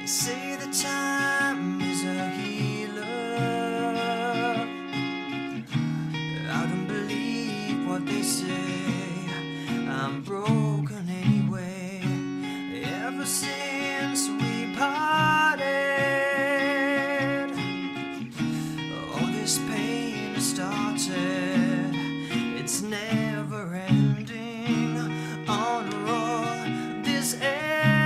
Say the time is a healer. I don't believe what they say. I'm broken anyway. Ever since we parted, all this pain has started. It's never ending. On a roll, this emptiness.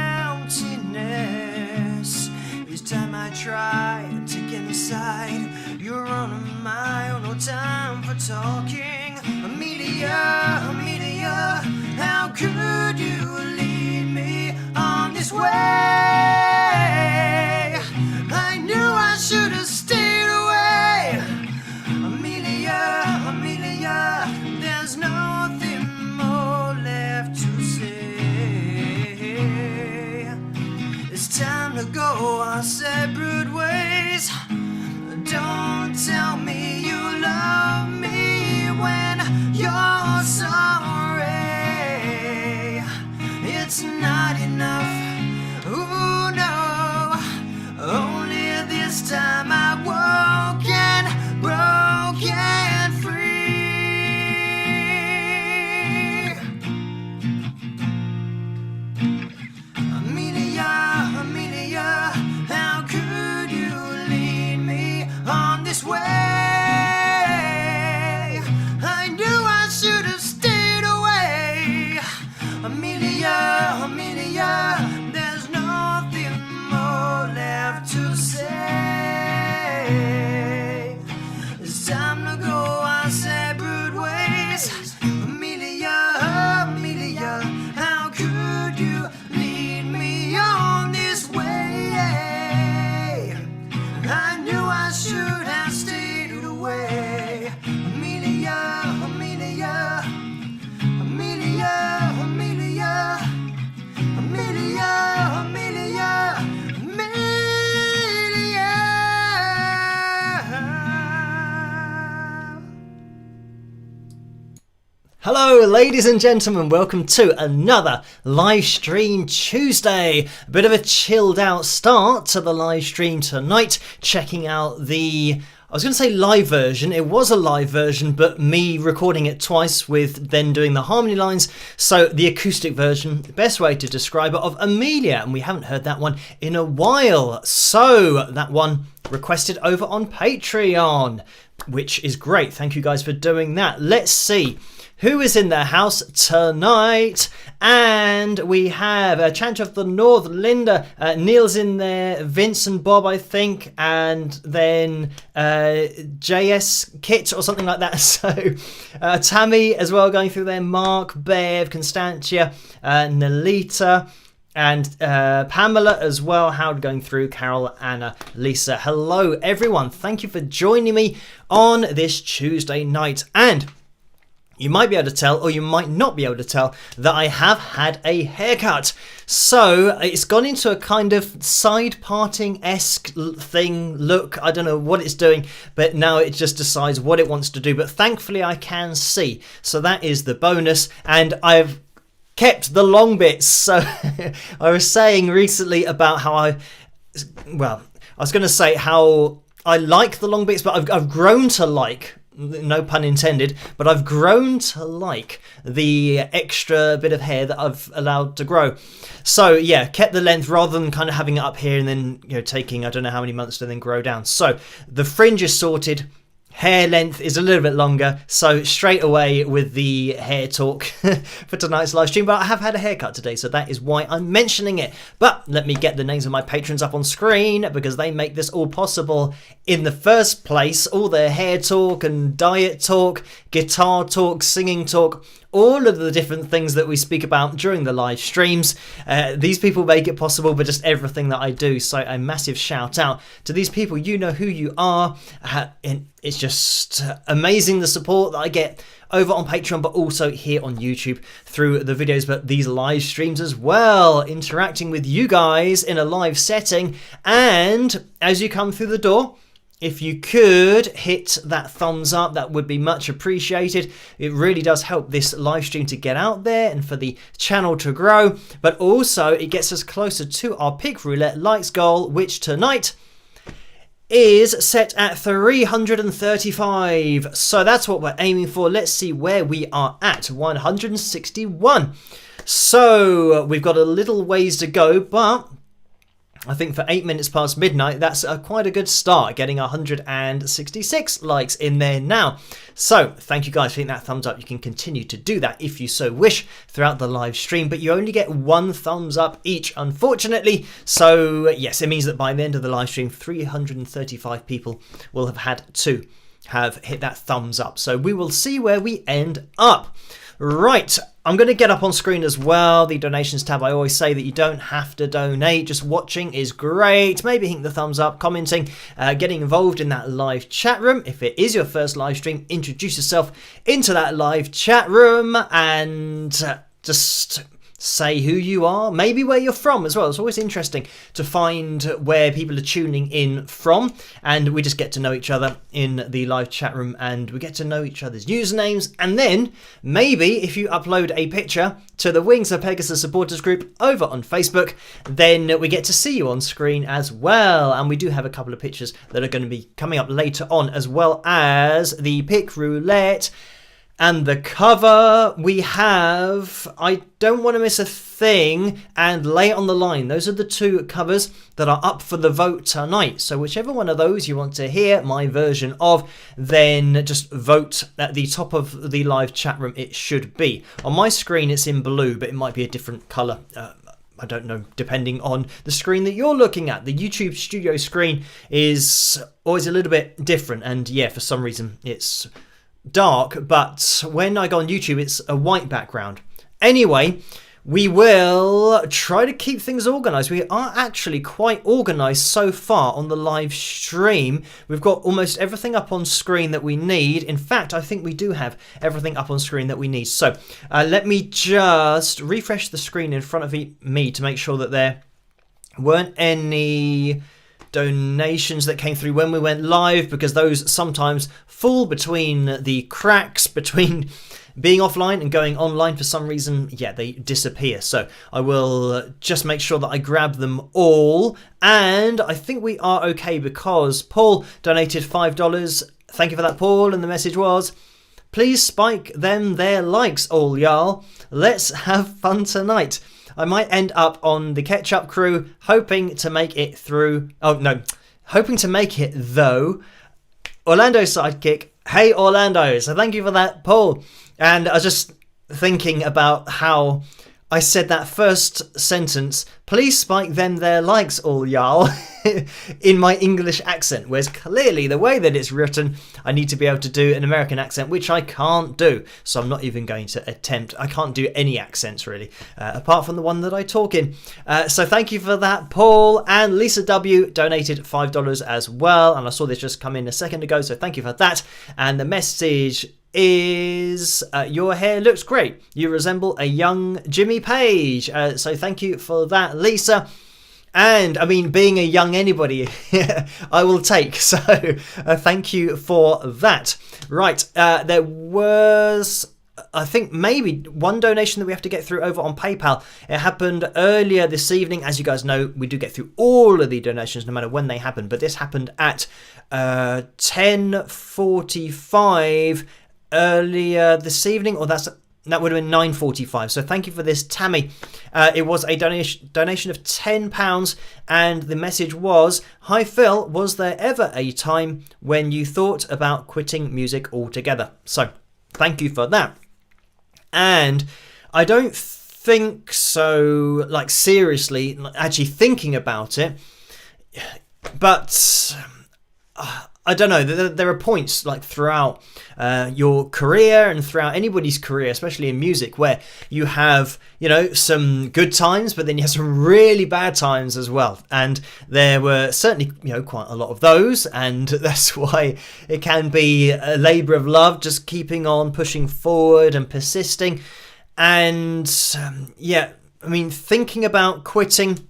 Each time I try to get inside, you're on a mile. No time for talking. Amelia, Amelia, how could you lead me on this way? I knew I should have stayed away. Amelia, Amelia, there's nothing more left to say. It's time to go our separate ways. Don't tell me you love me when you're sorry. It's not enough. Ooh, no. Only this time I woke and broken free. Amelia, Amelia, how could you lead me on this way? I knew I should have stayed away. Amelia, Amelia, there's nothing more left to say. It's time to go our separate ways. Amelia, Amelia, how could you lead me on this way? I knew I should have stayed away. Amelia, Amelia, Amelia, Amelia, Amelia, Amelia, Amelia. Hello ladies and gentlemen, welcome to another live stream Tuesday. A bit of a chilled out start to the live stream tonight, checking out the, I was going to say live version, it was a live version, but me recording it twice with then doing the harmony lines, so the acoustic version, the best way to describe it, of Amelia, and we haven't heard that one in a while, so that one requested over on Patreon, which is great. Thank you guys for doing that. Let's see who is in the house tonight, and we have a Chant of the North, Linda, Neil's in there, Vince and Bob, I think, and then JS Kit or something like that. So Tammy as well going through there, Mark, Bev, Constantia, Nalita, and Pamela as well. Howard going through, Carol, Anna, Lisa. Hello everyone, thank you for joining me on this Tuesday night. And you might be able to tell, or you might not be able to tell, that I have had a haircut. So it's gone into a kind of side parting-esque thing, look. I don't know what it's doing, but now it just decides what it wants to do. But thankfully I can see. So that is the bonus. And I've kept the long bits. So I was saying recently about how I was going to say how I like the long bits, but I've grown to like, no pun intended, but I've grown to like the extra bit of hair that I've allowed to grow. So yeah, kept the length rather than kind of having it up here and then, you know, taking I don't know how many months to then grow down. So the fringe is sorted. Hair length is a little bit longer, so straight away with the hair talk for tonight's live stream. But I have had a haircut today, so that is why I'm mentioning it. But let me get the names of my patrons up on screen, because they make this all possible in the first place. All the hair talk and diet talk, guitar talk, singing talk, all of the different things that we speak about during the live streams. These people make it possible, but just everything that I do. So a massive shout out to these people. You know who you are. And it's just amazing the support that I get over on Patreon, but also here on YouTube through the videos, but these live streams as well, interacting with you guys in a live setting. And as you come through the door, if you could hit that thumbs up, that would be much appreciated. It really does help this live stream to get out there and for the channel to grow. But also it gets us closer to our Pick Roulette likes goal, which tonight is set at 335. So that's what we're aiming for. Let's see where we are at. 161. So we've got a little ways to go, but I think for 8 minutes past midnight, that's quite a good start, getting 166 likes in there now. So thank you guys for hitting that thumbs up. You can continue to do that if you so wish throughout the live stream, but you only get one thumbs up each, unfortunately. So yes, it means that by the end of the live stream, 335 people will have had to have hit that thumbs up. So we will see where we end up. Right, I'm going to get up on screen as well the donations tab. I always say that you don't have to donate, just watching is great. Maybe hitting the thumbs up, commenting, getting involved in that live chat room. If it is your first live stream, introduce yourself into that live chat room and just say who you are, maybe where you're from as well. It's always interesting to find where people are tuning in from, and we just get to know each other in the live chat room and we get to know each other's usernames. And then maybe if you upload a picture to the Wings of Pegasus supporters group over on Facebook, then we get to see you on screen as well. And we do have a couple of pictures that are going to be coming up later on, as well as the Pick Roulette and the cover. We have I Don't Want to Miss a Thing and Lay It on the Line. Those are the two covers that are up for the vote tonight. So whichever one of those you want to hear my version of, then just vote at the top of the live chat room. It should be. On my screen it's in blue, but it might be a different colour. I don't know, depending on the screen that you're looking at. The YouTube studio screen is always a little bit different, and yeah, for some reason it's dark, but when I go on YouTube it's a white background. Anyway, we will try to keep things organised. We are actually quite organised so far on the live stream. We've got almost everything up on screen that we need. In fact, I think we do have everything up on screen that we need. So let me just refresh the screen in front of me to make sure that there weren't any donations that came through when we went live, because those sometimes fall between the cracks between being offline and going online. For some reason, yeah, they disappear. So I will just make sure that I grab them all. And I think we are okay because Paul donated $5. Thank you for that, Paul. And the message was, please spike them their likes, all y'all. Let's have fun tonight. I might end up on the Ketchup crew, hoping to make it through. Oh, no. Hoping to make it, though. Orlando sidekick. Hey, Orlando. So thank you for that, Paul. And I was just thinking about how I said that first sentence, please spike them their likes, all y'all, in my English accent, whereas clearly the way that it's written, I need to be able to do an American accent, which I can't do. So I'm not even going to attempt. I can't do any accents, really, apart from the one that I talk in. So thank you for that, Paul. And Lisa W. donated $5 as well. And I saw this just come in a second ago, so thank you for that. And the message is your hair looks great. You resemble a young Jimmy Page. So thank you for that, Lisa. And I mean, being a young anybody, I will take. So thank you for that. Right, there was, I think, maybe one donation that we have to get through over on PayPal. It happened earlier this evening. As you guys know, we do get through all of the donations no matter when they happen. But this happened at 10:45 earlier this evening, or that would have been 9:45. So thank you for this, Tammy. It was a donation of £10, and the message was, hi Phil, was there ever a time when you thought about quitting music altogether? So thank you for that. And I don't think so, like seriously, actually thinking about it, but I don't know, there are points like throughout your career and throughout anybody's career, especially in music, where you have, you know, some good times, but then you have some really bad times as well. And there were certainly, you know, quite a lot of those. And that's why it can be a labour of love, just keeping on pushing forward and persisting. And yeah, I mean, thinking about quitting,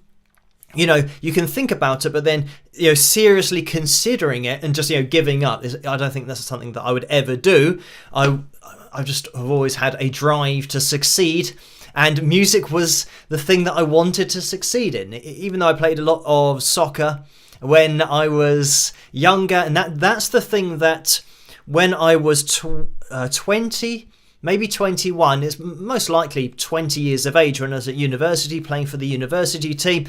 you can think about it, but then, seriously considering it and just, giving up, I don't think that's something that I would ever do. I just have always had a drive to succeed, and music was the thing that I wanted to succeed in. Even though I played a lot of soccer when I was younger, and that's the thing that when I was 20, maybe 21, it's most likely 20 years of age when I was at university playing for the university team,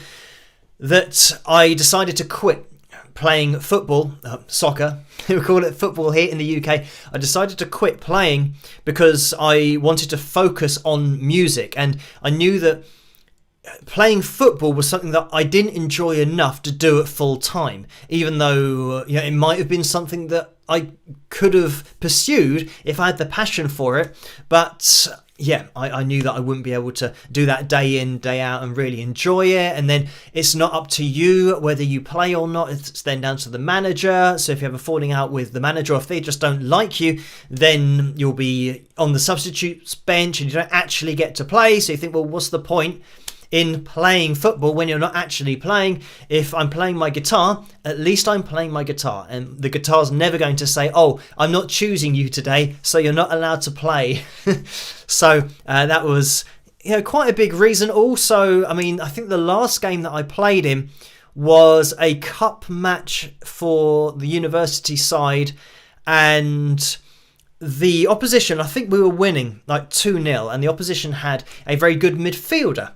that I decided to quit playing football, soccer, we call it football here in the UK. I decided to quit playing because I wanted to focus on music, and I knew that playing football was something that I didn't enjoy enough to do it full time, even though it might have been something that I could have pursued if I had the passion for it. But I knew that I wouldn't be able to do that day in, day out and really enjoy it. And then it's not up to you whether you play or not. It's then down to the manager. So if you have a falling out with the manager, or if they just don't like you, then you'll be on the substitutes bench and you don't actually get to play. So you think, well, what's the point in playing football when you're not actually playing? If I'm playing my guitar, at least I'm playing my guitar, and the guitar's never going to say, oh, I'm not choosing you today, so you're not allowed to play. So that was quite a big reason. Also, I think the last game that I played in was a cup match for the university side, and the opposition, I think we were winning like 2-0, and the opposition had a very good midfielder.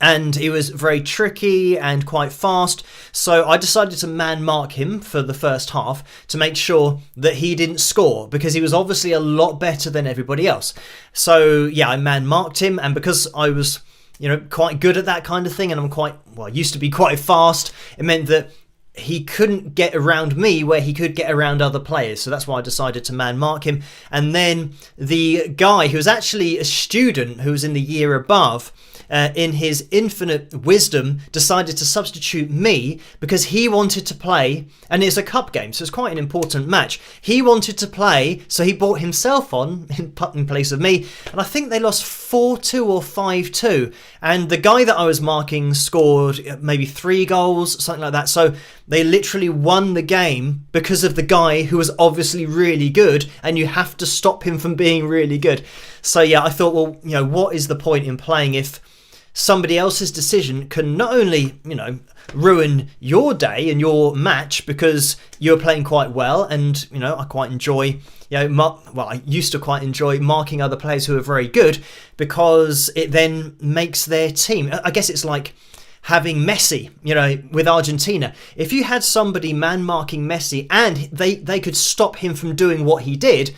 And he was very tricky and quite fast. So I decided to man mark him for the first half to make sure that he didn't score, because he was obviously a lot better than everybody else. So I man marked him, and because I was quite good at that kind of thing, and I used to be quite fast, it meant that he couldn't get around me where he could get around other players. So that's why I decided to man mark him. And then the guy who was actually a student who was in the year above, in his infinite wisdom, decided to substitute me because he wanted to play, and it's a cup game, so it's quite an important match. He wanted to play, so he brought himself on in place of me, and I think they lost 4-2 or 5-2, and the guy that I was marking scored maybe 3 goals, something like that. So they literally won the game because of the guy who was obviously really good, and you have to stop him from being really good. So I thought, well, what is the point in playing if somebody else's decision can not only, ruin your day and your match because you're playing quite well, and, I quite enjoy, I used to quite enjoy marking other players who are very good, because it then makes their team. I guess it's like having Messi, with Argentina. If you had somebody man-marking Messi and they could stop him from doing what he did,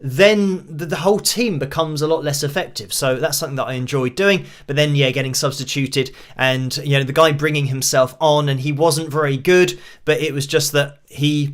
then the whole team becomes a lot less effective. So that's something that I enjoyed doing. But then, getting substituted, and, the guy bringing himself on, and he wasn't very good, but it was just that he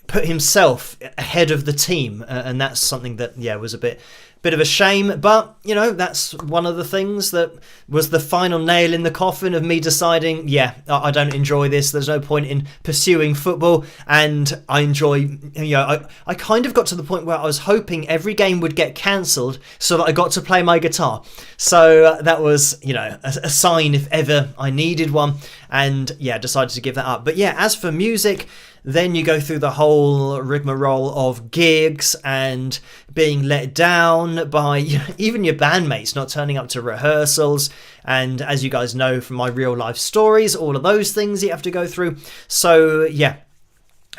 put himself ahead of the team. And that's something that, was a bit of a shame. But, that's one of the things that was the final nail in the coffin of me deciding, I don't enjoy this. There's no point in pursuing football. And I enjoy, I kind of got to the point where I was hoping every game would get cancelled so that I got to play my guitar. So that was, a sign if ever I needed one. And decided to give that up. But as for music, then you go through the whole rigmarole of gigs and being let down by even your bandmates not turning up to rehearsals. And as you guys know from my real life stories, all of those things you have to go through. So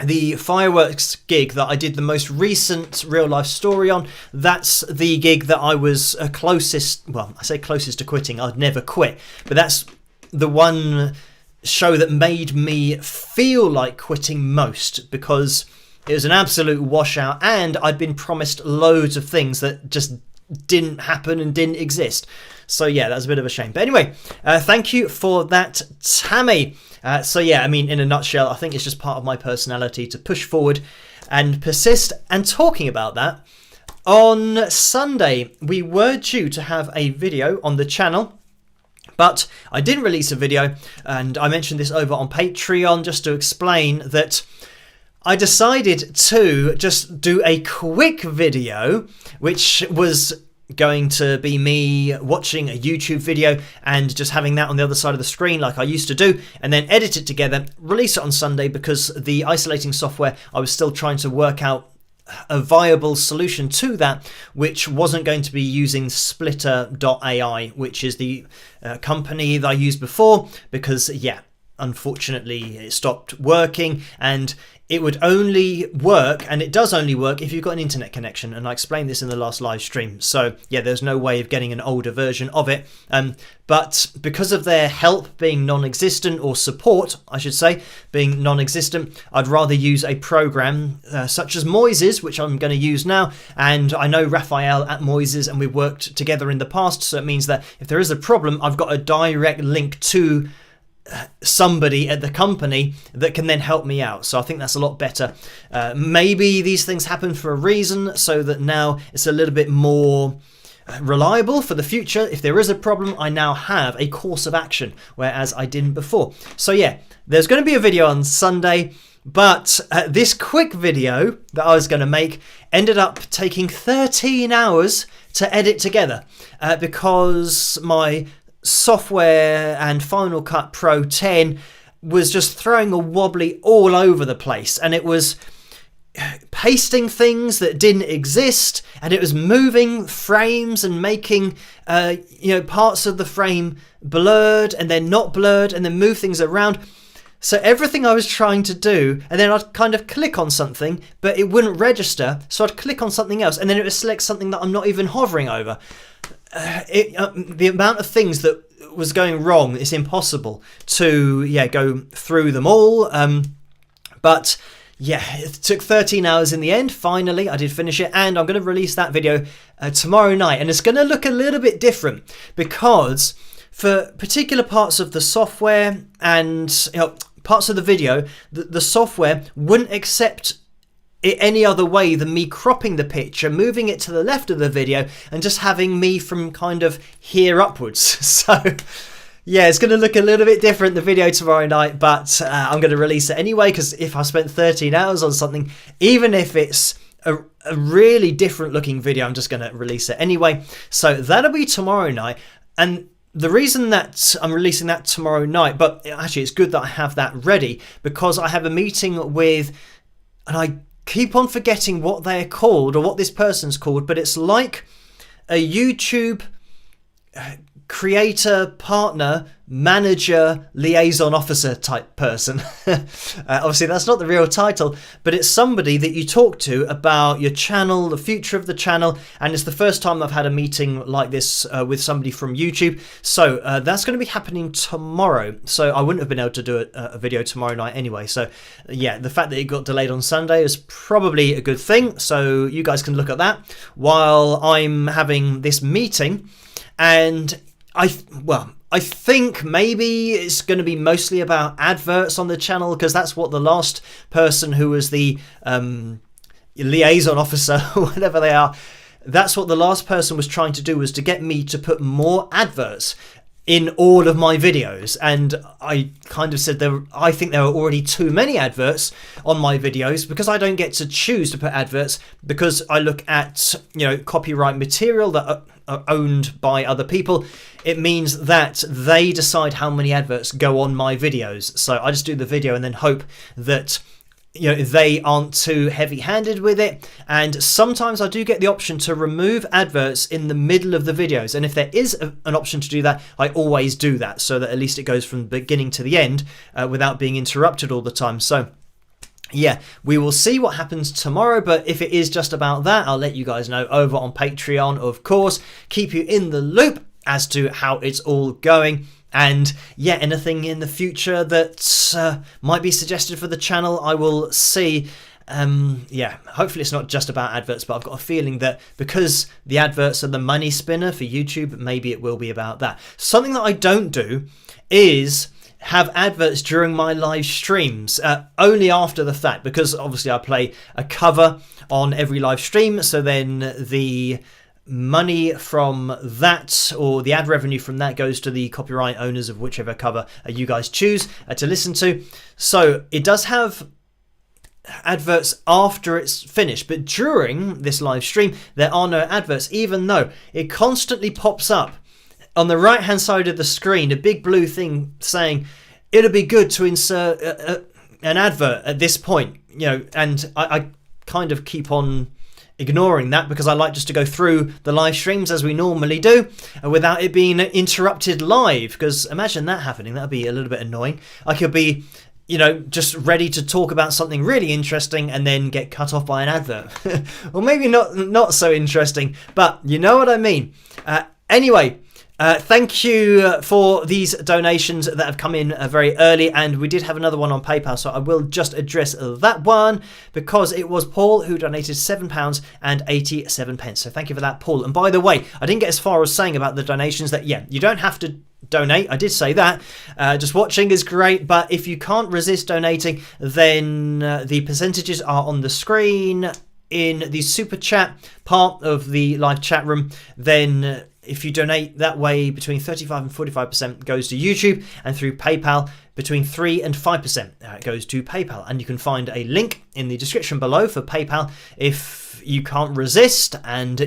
the fireworks gig that I did the most recent real life story on, that's the gig that I was closest, well, I say closest to quitting. I'd never quit, but that's the one show that made me feel like quitting most, because it was an absolute washout, and I'd been promised loads of things that just didn't happen and didn't exist. So that was a bit of a shame. But anyway, thank you for that, Tammy. In a nutshell, I think it's just part of my personality to push forward and persist. And talking about that, on Sunday we were due to have a video on the channel, but I didn't release a video, and I mentioned this over on Patreon just to explain that I decided to just do a quick video, which was going to be me watching a YouTube video and just having that on the other side of the screen like I used to do, and then edit it together, release it on Sunday, because the isolating software, I was still trying to work out a viable solution to that, which wasn't going to be using Splitter.ai, which is the company that I used before, because unfortunately it stopped working, and it would only work, and it does only work, if you've got an internet connection, and I explained this in the last live stream. So there's no way of getting an older version of it, but because of their help being non-existent, or support I should say being non-existent, I'd rather use a program such as Moises, which I'm going to use now. And I know Raphael at Moises, and we've worked together in the past, so it means that if there is a problem, I've got a direct link to somebody at the company that can then help me out. So I think that's a lot better. Maybe these things happen for a reason, so that now it's a little bit more reliable for the future. If there is a problem, I now have a course of action, whereas I didn't before. So there's going to be a video on Sunday, but this quick video that I was going to make ended up taking 13 hours to edit together, because my software and Final Cut Pro 10 was just throwing a wobbly all over the place, and it was pasting things that didn't exist, and it was moving frames and making parts of the frame blurred and then not blurred, and then move things around. So everything I was trying to do, and then I'd kind of click on something, but it wouldn't register, so I'd click on something else, and then it would select something that I'm not even hovering over. The amount of things that was going wrong, it's impossible to go through them all. But it took 13 hours in the end. Finally, I did finish it, and I'm going to release that video tomorrow night, and it's going to look a little bit different, because for particular parts of the software and parts of the video, the software wouldn't accept it any other way than me cropping the picture, moving it to the left of the video, and just having me from kind of here upwards. So it's going to look a little bit different, the video tomorrow night, but I'm going to release it anyway, because if I spent 13 hours on something, even if it's a really different looking video, I'm just going to release it anyway. So that'll be tomorrow night. And the reason that I'm releasing that tomorrow night, but actually it's good that I have that ready, because I have a meeting with, and I keep on forgetting what they're called, or what this person's called, but it's like a YouTube creator, partner, manager, liaison officer type person. Obviously that's not the real title, but it's somebody that you talk to about your channel, the future of the channel, and it's the first time I've had a meeting like this with somebody from YouTube. So that's going to be happening tomorrow, so I wouldn't have been able to do a video tomorrow night anyway. So the fact that it got delayed on Sunday is probably a good thing, so you guys can look at that while I'm having this meeting. And I think maybe it's going to be mostly about adverts on the channel, because that's what the last person who was the liaison officer, whatever they are, that's what the last person was trying to do, was to get me to put more adverts in all of my videos. And I kind of said I think there are already too many adverts on my videos, because I don't get to choose to put adverts, because I look at copyright material that are owned by other people. It means that they decide how many adverts go on my videos. So I just do the video and then hope that they aren't too heavy-handed with it. And sometimes I do get the option to remove adverts in the middle of the videos, and if there is an option to do that, I always do that, so that at least it goes from the beginning to the end without being interrupted all the time. So we will see what happens tomorrow, but if it is just about that, I'll let you guys know over on Patreon, of course. Keep you in the loop as to how it's all going. And anything in the future that might be suggested for the channel, I will see. Hopefully it's not just about adverts, but I've got a feeling that because the adverts are the money spinner for YouTube, maybe it will be about that. Something that I don't do is have adverts during my live streams, only after the fact, because obviously I play a cover on every live stream, so then the money from that, or the ad revenue from that, goes to the copyright owners of whichever cover you guys choose to listen to. So it does have adverts after it's finished, but during this live stream there are no adverts, even though it constantly pops up on the right hand side of the screen, a big blue thing saying it'll be good to insert an advert at this point, and I kind of keep on ignoring that because I like just to go through the live streams as we normally do without it being interrupted live, because imagine that happening. That'd be a little bit annoying. I could be just ready to talk about something really interesting and then get cut off by an advert. Or maybe not so interesting, but you know what I mean. Anyway, thank you for these donations that have come in very early, and we did have another one on PayPal, so I will just address that one because it was Paul who donated £7.87. So thank you for that, Paul. And by the way, I didn't get as far as saying about the donations that, you don't have to donate. I did say that. Just watching is great, but if you can't resist donating, then the percentages are on the screen in the super chat part of the live chat room. Then if you donate that way, between 35 and 45% goes to YouTube, and through PayPal, between 3 and 5% goes to PayPal. And you can find a link in the description below for PayPal if you can't resist and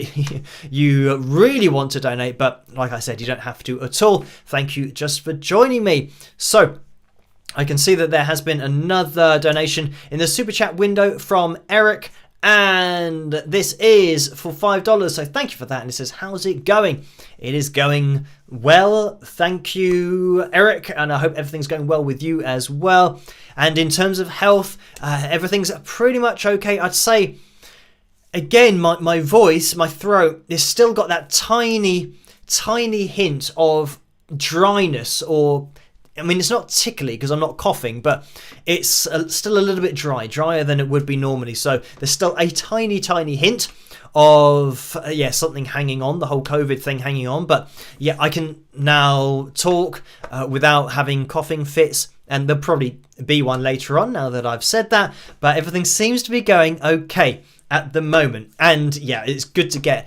you really want to donate. But like I said, you don't have to at all. Thank you just for joining me. So I can see that there has been another donation in the super chat window from Eric, and this is for $5, so thank you for that. And it says, how's it going? It is going well, thank you, Eric, and I hope everything's going well with you as well. And in terms of health, everything's pretty much okay. I'd say, again, my voice, my throat, it's still got that tiny hint of dryness, or it's not tickly because I'm not coughing, but it's still a little bit drier than it would be normally. So there's still a tiny hint of, something hanging on, the whole COVID thing hanging on. But yeah, I can now talk without having coughing fits, and there'll probably be one later on now that I've said that. But everything seems to be going okay at the moment. And yeah, it's good to get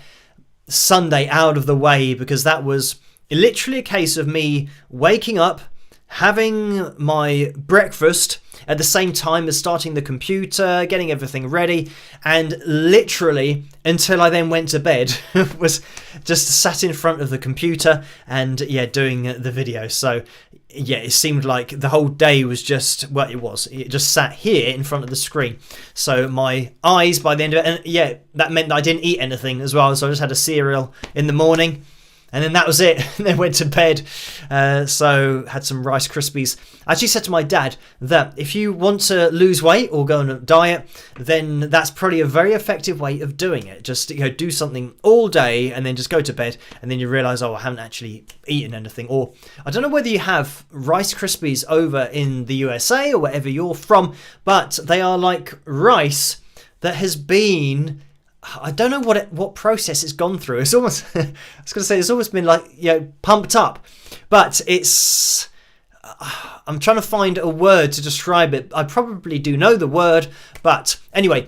Sunday out of the way, because that was literally a case of me waking up, having my breakfast at the same time as starting the computer, getting everything ready, and literally until I then went to bed was just sat in front of the computer and doing the video. So it seemed like the whole day was just, it just sat here in front of the screen. So my eyes by the end of it, and that meant that I didn't eat anything as well. So I just had a cereal in the morning, and then that was it. And then went to bed. So had some Rice Krispies. I actually said to my dad that if you want to lose weight or go on a diet, then that's probably a very effective way of doing it. Just do something all day and then just go to bed, and then you realise, I haven't actually eaten anything. Or I don't know whether you have Rice Krispies over in the USA or wherever you're from, but they are like rice that has been, I don't know what process it's gone through. It's almost, I was going to say, it's almost been like, pumped up. But it's, I'm trying to find a word to describe it. I probably do know the word. But anyway,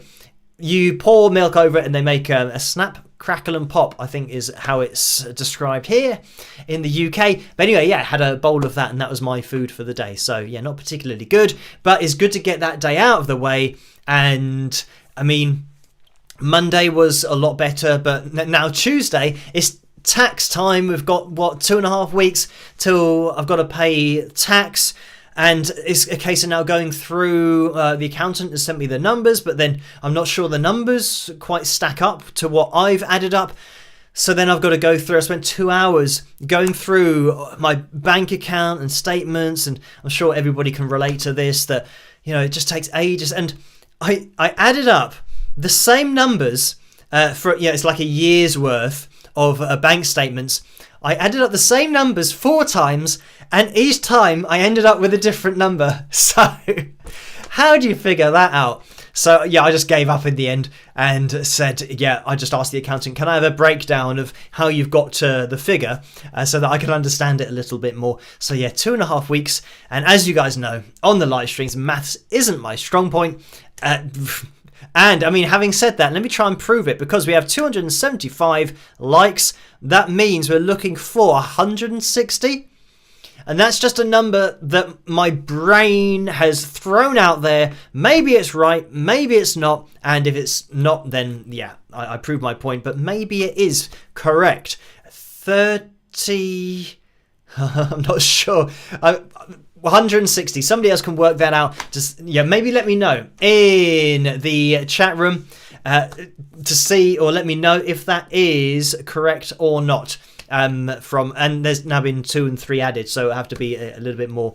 you pour milk over it and they make a snap, crackle and pop, I think is how it's described here in the UK. But anyway, I had a bowl of that, and that was my food for the day. So not particularly good, but it's good to get that day out of the way. And Monday was a lot better, but now Tuesday, it's tax time. We've got 2.5 weeks till I've got to pay tax, and it's a case of now going through, the accountant has sent me the numbers, but then I'm not sure the numbers quite stack up to what I've added up. So then I've got to go through, I spent 2 hours going through my bank account and statements, and I'm sure everybody can relate to this, that it just takes ages. And I added up the same numbers for, it's like a year's worth of bank statements. I added up the same numbers 4 times, and each time I ended up with a different number. So how do you figure that out? So I just gave up in the end and said, I just asked the accountant, can I have a breakdown of how you've got to the figure so that I can understand it a little bit more. So 2.5 weeks. And as you guys know, on the live streams, maths isn't my strong point. And having said that, let me try and prove it, because we have 275 likes. That means we're looking for 160. And that's just a number that my brain has thrown out there. Maybe it's right, maybe it's not. And if it's not, then yeah, I proved my point. But maybe it is correct. 30... I'm not sure. 160. Somebody else can work that out. Just maybe let me know in the chat room to see, or let me know if that is correct or not. And there's now been 2 and 3 added, so it'll have to be a little bit more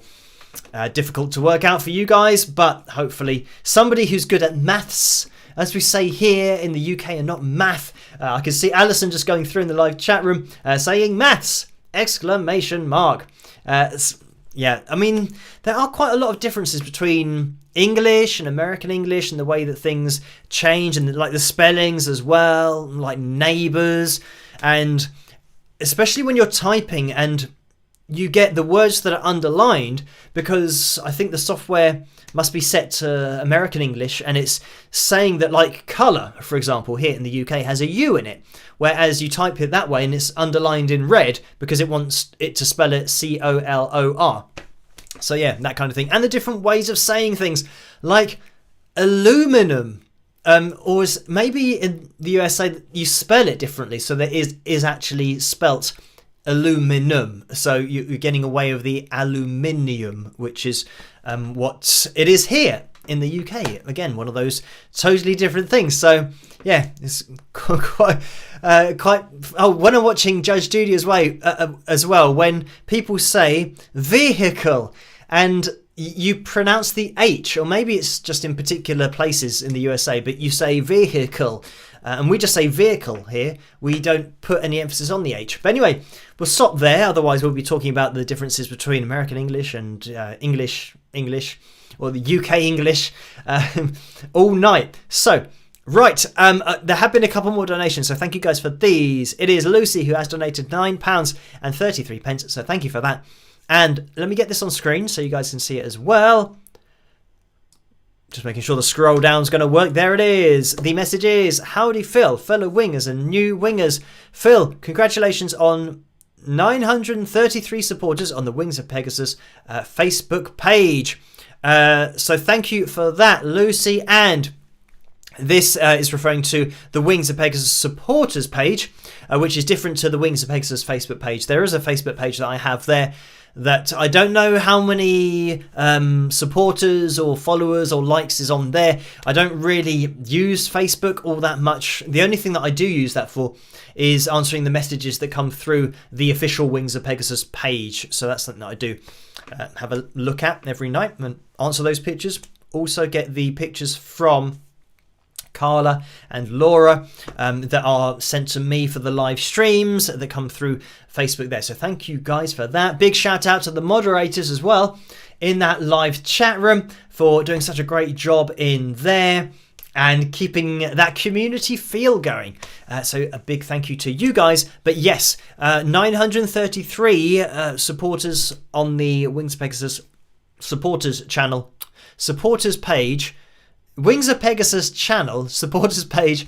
difficult to work out for you guys. But hopefully, somebody who's good at maths, as we say here in the UK, and not math. I can see Alison just going through in the live chat room saying maths! Exclamation mark. Yeah, I mean, there are quite a lot of differences between English and American English and the way that things change, and like the spellings as well, like neighbours, and especially when you're typing and you get the words that are underlined, because I think the software must be set to American English, and it's saying that, like, colour, for example, here in the UK has a U in it, whereas you type it that way and it's underlined in red because it wants it to spell it COLOR. So yeah, that kind of thing. And the different ways of saying things, like aluminum, or maybe in the USA you spell it differently, so there is actually spelt aluminum, so you're getting away with the aluminium, which is what it is here in the UK. Again, one of those totally different things. So yeah, it's quite when I'm watching Judge Judy as well, when people say vehicle and you pronounce the H, or maybe it's just in particular places in the USA, but you say vehicle. And we just say vehicle here. We don't put any emphasis on the H. But anyway, we'll stop there. Otherwise, we'll be talking about the differences between American English and English, or the UK English all night. So, right, there have been a couple more donations, so thank you guys for these. It is Lucy who has donated £9.33. So thank you for that. And let me get this on screen so you guys can see it as well. Just making sure the scroll down's going to work. There it is. The message is, howdy Phil, fellow wingers and new wingers. Phil, congratulations on 933 supporters on the Wings of Pegasus Facebook page. So thank you for that, Lucy. And this is referring to the Wings of Pegasus supporters page, which is different to the Wings of Pegasus Facebook page. There is a Facebook page that I have there that I don't know how many supporters or followers or likes is on there. I don't really use Facebook all that much. The only thing that I do use that for is answering the messages that come through the official Wings of Pegasus page. So that's something that I do have a look at every night and answer those pictures. Also get the pictures from Carla and Laura that are sent to me for the live streams that come through Facebook there. So thank you guys for that. Big shout out to the moderators as well in that live chat room for doing such a great job in there and keeping that community feel going. So a big thank you to you guys. But yes, 933 supporters on the Wings of Pegasus supporters channel, supporters page, Wings of Pegasus channel, supporters page.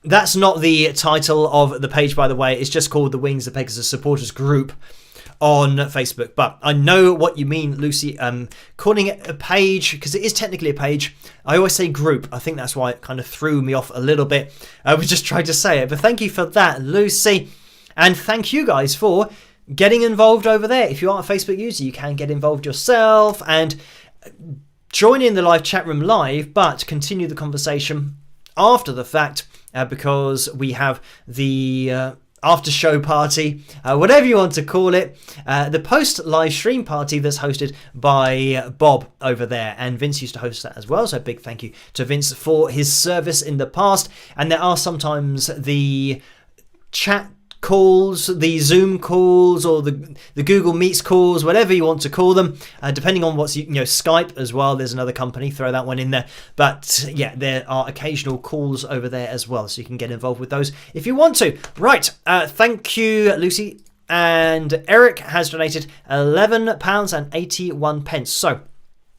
That's not the title of the page, by the way. It's just called the Wings of Pegasus supporters group on Facebook. But I know what you mean, Lucy. Calling it a page, because it is technically a page. I always say group. I think that's why it kind of threw me off a little bit. I was just trying to say it. But thank you for that, Lucy. And thank you guys for getting involved over there. If you aren't a Facebook user, you can get involved yourself and join in the live chat room live, but continue the conversation after the fact, because we have the after show party, whatever you want to call it, the post live stream party that's hosted by Bob over there, and Vince used to host that as well, so big thank you to Vince for his service in the past. And there are sometimes the chat calls, the Zoom calls, or the Google Meets calls, whatever you want to call them, depending on what's, Skype as well. There's another company, throw that one in there. But yeah, there are occasional calls over there as well, so you can get involved with those if you want to. Right, thank you, Lucy. And Eric has donated £11.81. So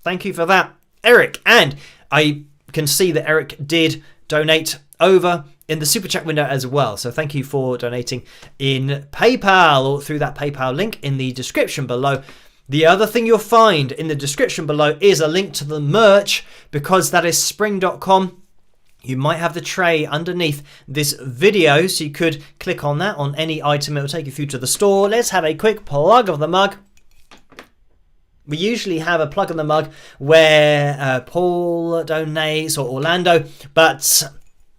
thank you for that, Eric. And I can see that Eric did donate over in the super chat window as well. So thank you for donating in PayPal or through that PayPal link in the description below. The other thing you'll find in the description below is a link to the merch, because that is spring.com. You might have the tray underneath this video, so you could click on that on any item. It will take you through to the store. Let's have a quick plug of the mug. We usually have a plug of the mug where Paul donates or Orlando, but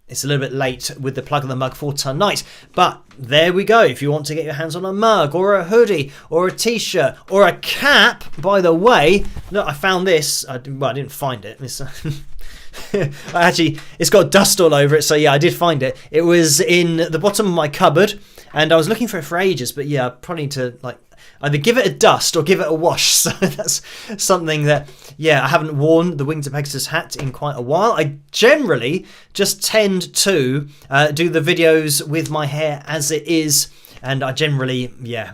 it's a little bit late with the plug of the mug for tonight. But there we go. If you want to get your hands on a mug or a hoodie or a t-shirt or a cap, by the way, look, I found this. I didn't find it. Actually, it's got dust all over it. So yeah, I did find it. It was in the bottom of my cupboard and I was looking for it for ages. But yeah, I probably need to either give it a dust or give it a wash. So that's something that, yeah, I haven't worn the Wings of Pegasus hat in quite a while. I generally just tend to do the videos with my hair as it is. And I generally, yeah,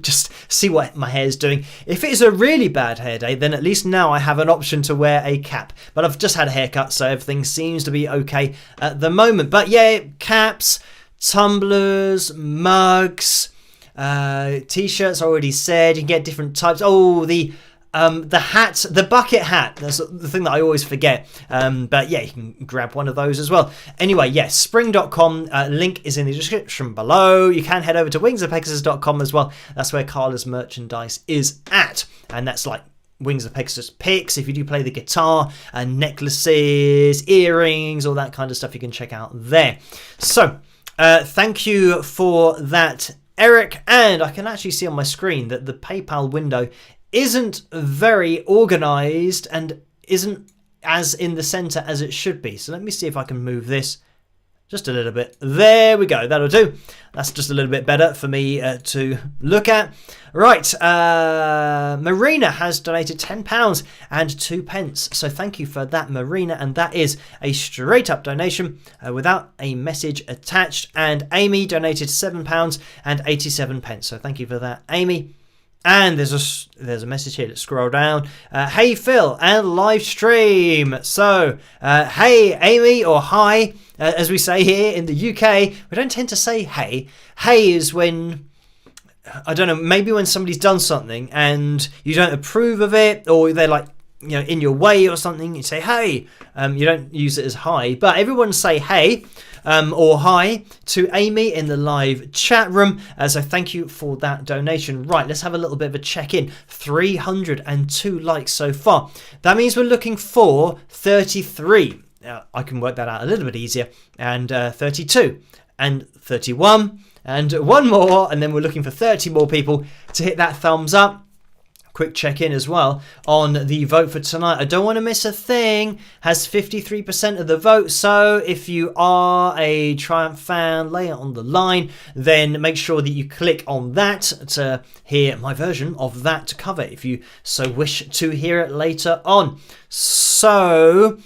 just see what my hair's doing. If it is a really bad hair day, then at least now I have an option to wear a cap. But I've just had a haircut, so everything seems to be okay at the moment. But yeah, caps, tumblers, mugs, t-shirts already said. You can get different types. Oh, the hat, the bucket hat, that's the thing that I always forget. But yeah, you can grab one of those as well. Anyway, yes, spring.com, link is in the description below. You can head over to wingsofpegasus.com as well. That's where Carla's merchandise is at, and that's like Wings of Pegasus picks. If you do play the guitar, necklaces, earrings, all that kind of stuff, you can check out there. So thank you for that, Eric. And I can actually see on my screen that the PayPal window isn't very organized and isn't as in the center as it should be. So let me see if I can move this just a little bit. There we go. That'll do. That's just a little bit better for me to look at. Right. Marina has donated £10 and 2 pence. So thank you for that, Marina. And that is a straight up donation without a message attached. And Amy donated £7 and 87 pence. So thank you for that, Amy. And there's a message here. Let's scroll down. Hey Phil and live stream. So hey Amy, or hi, as we say here in the UK. We don't tend to say hey. Hey is when, I don't know, maybe when somebody's done something and you don't approve of it, or they're like, you know, in your way or something. You say hey. You don't use it as hi, but everyone say hey. Or hi to Amy in the live chat room. So thank you for that donation. Right, let's have a little bit of a check-in. 302 likes so far. That means we're looking for 33. I can work that out a little bit easier. And 32 and 31 and one more. And then we're looking for 30 more people to hit that thumbs up. Quick check-in as well on the vote for tonight. I don't want to miss a thing. Has 53% of the vote. So if you are a Triumph fan, lay it on the line. Then make sure that you click on that to hear my version of that cover, if you so wish to hear it later on. So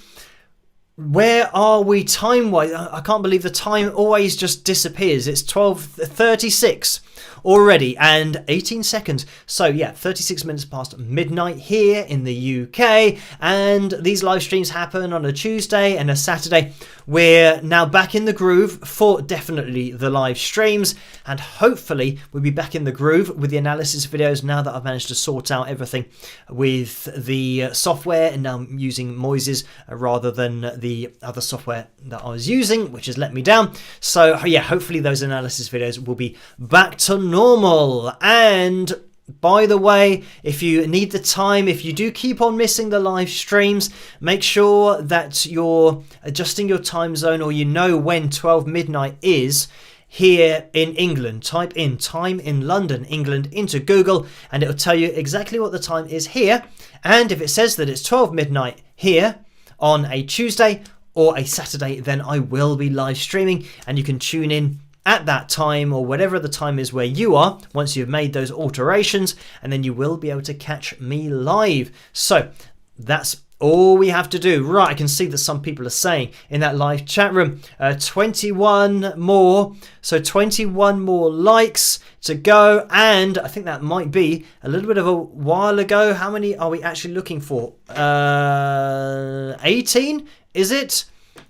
where are we time-wise? I can't believe the time always just disappears. It's 12:36 already and 18 seconds. So yeah, 36 minutes past midnight here in the UK. And these live streams happen on a Tuesday and a Saturday. We're now back in the groove for definitely the live streams. And hopefully we'll be back in the groove with the analysis videos now that I've managed to sort out everything with the software. And now I'm using Moises rather than the other software that I was using, which has let me down. So yeah, hopefully those analysis videos will be back to normal. And by the way, if you need the time, if you do keep on missing the live streams, make sure that you're adjusting your time zone, or you know when 12 midnight is here in England. Type in time in London, England into Google, and it'll tell you exactly what the time is here. And if it says that it's 12 midnight here on a Tuesday or a Saturday, then I will be live streaming, and you can tune in at that time, or whatever the time is where you are, once you've made those alterations, and then you will be able to catch me live. So that's all we have to do. Right, I can see that some people are saying in that live chat room, 21 more. So 21 more likes to go. And I think that might be a little bit of a while ago. How many are we actually looking for? 18? Is it?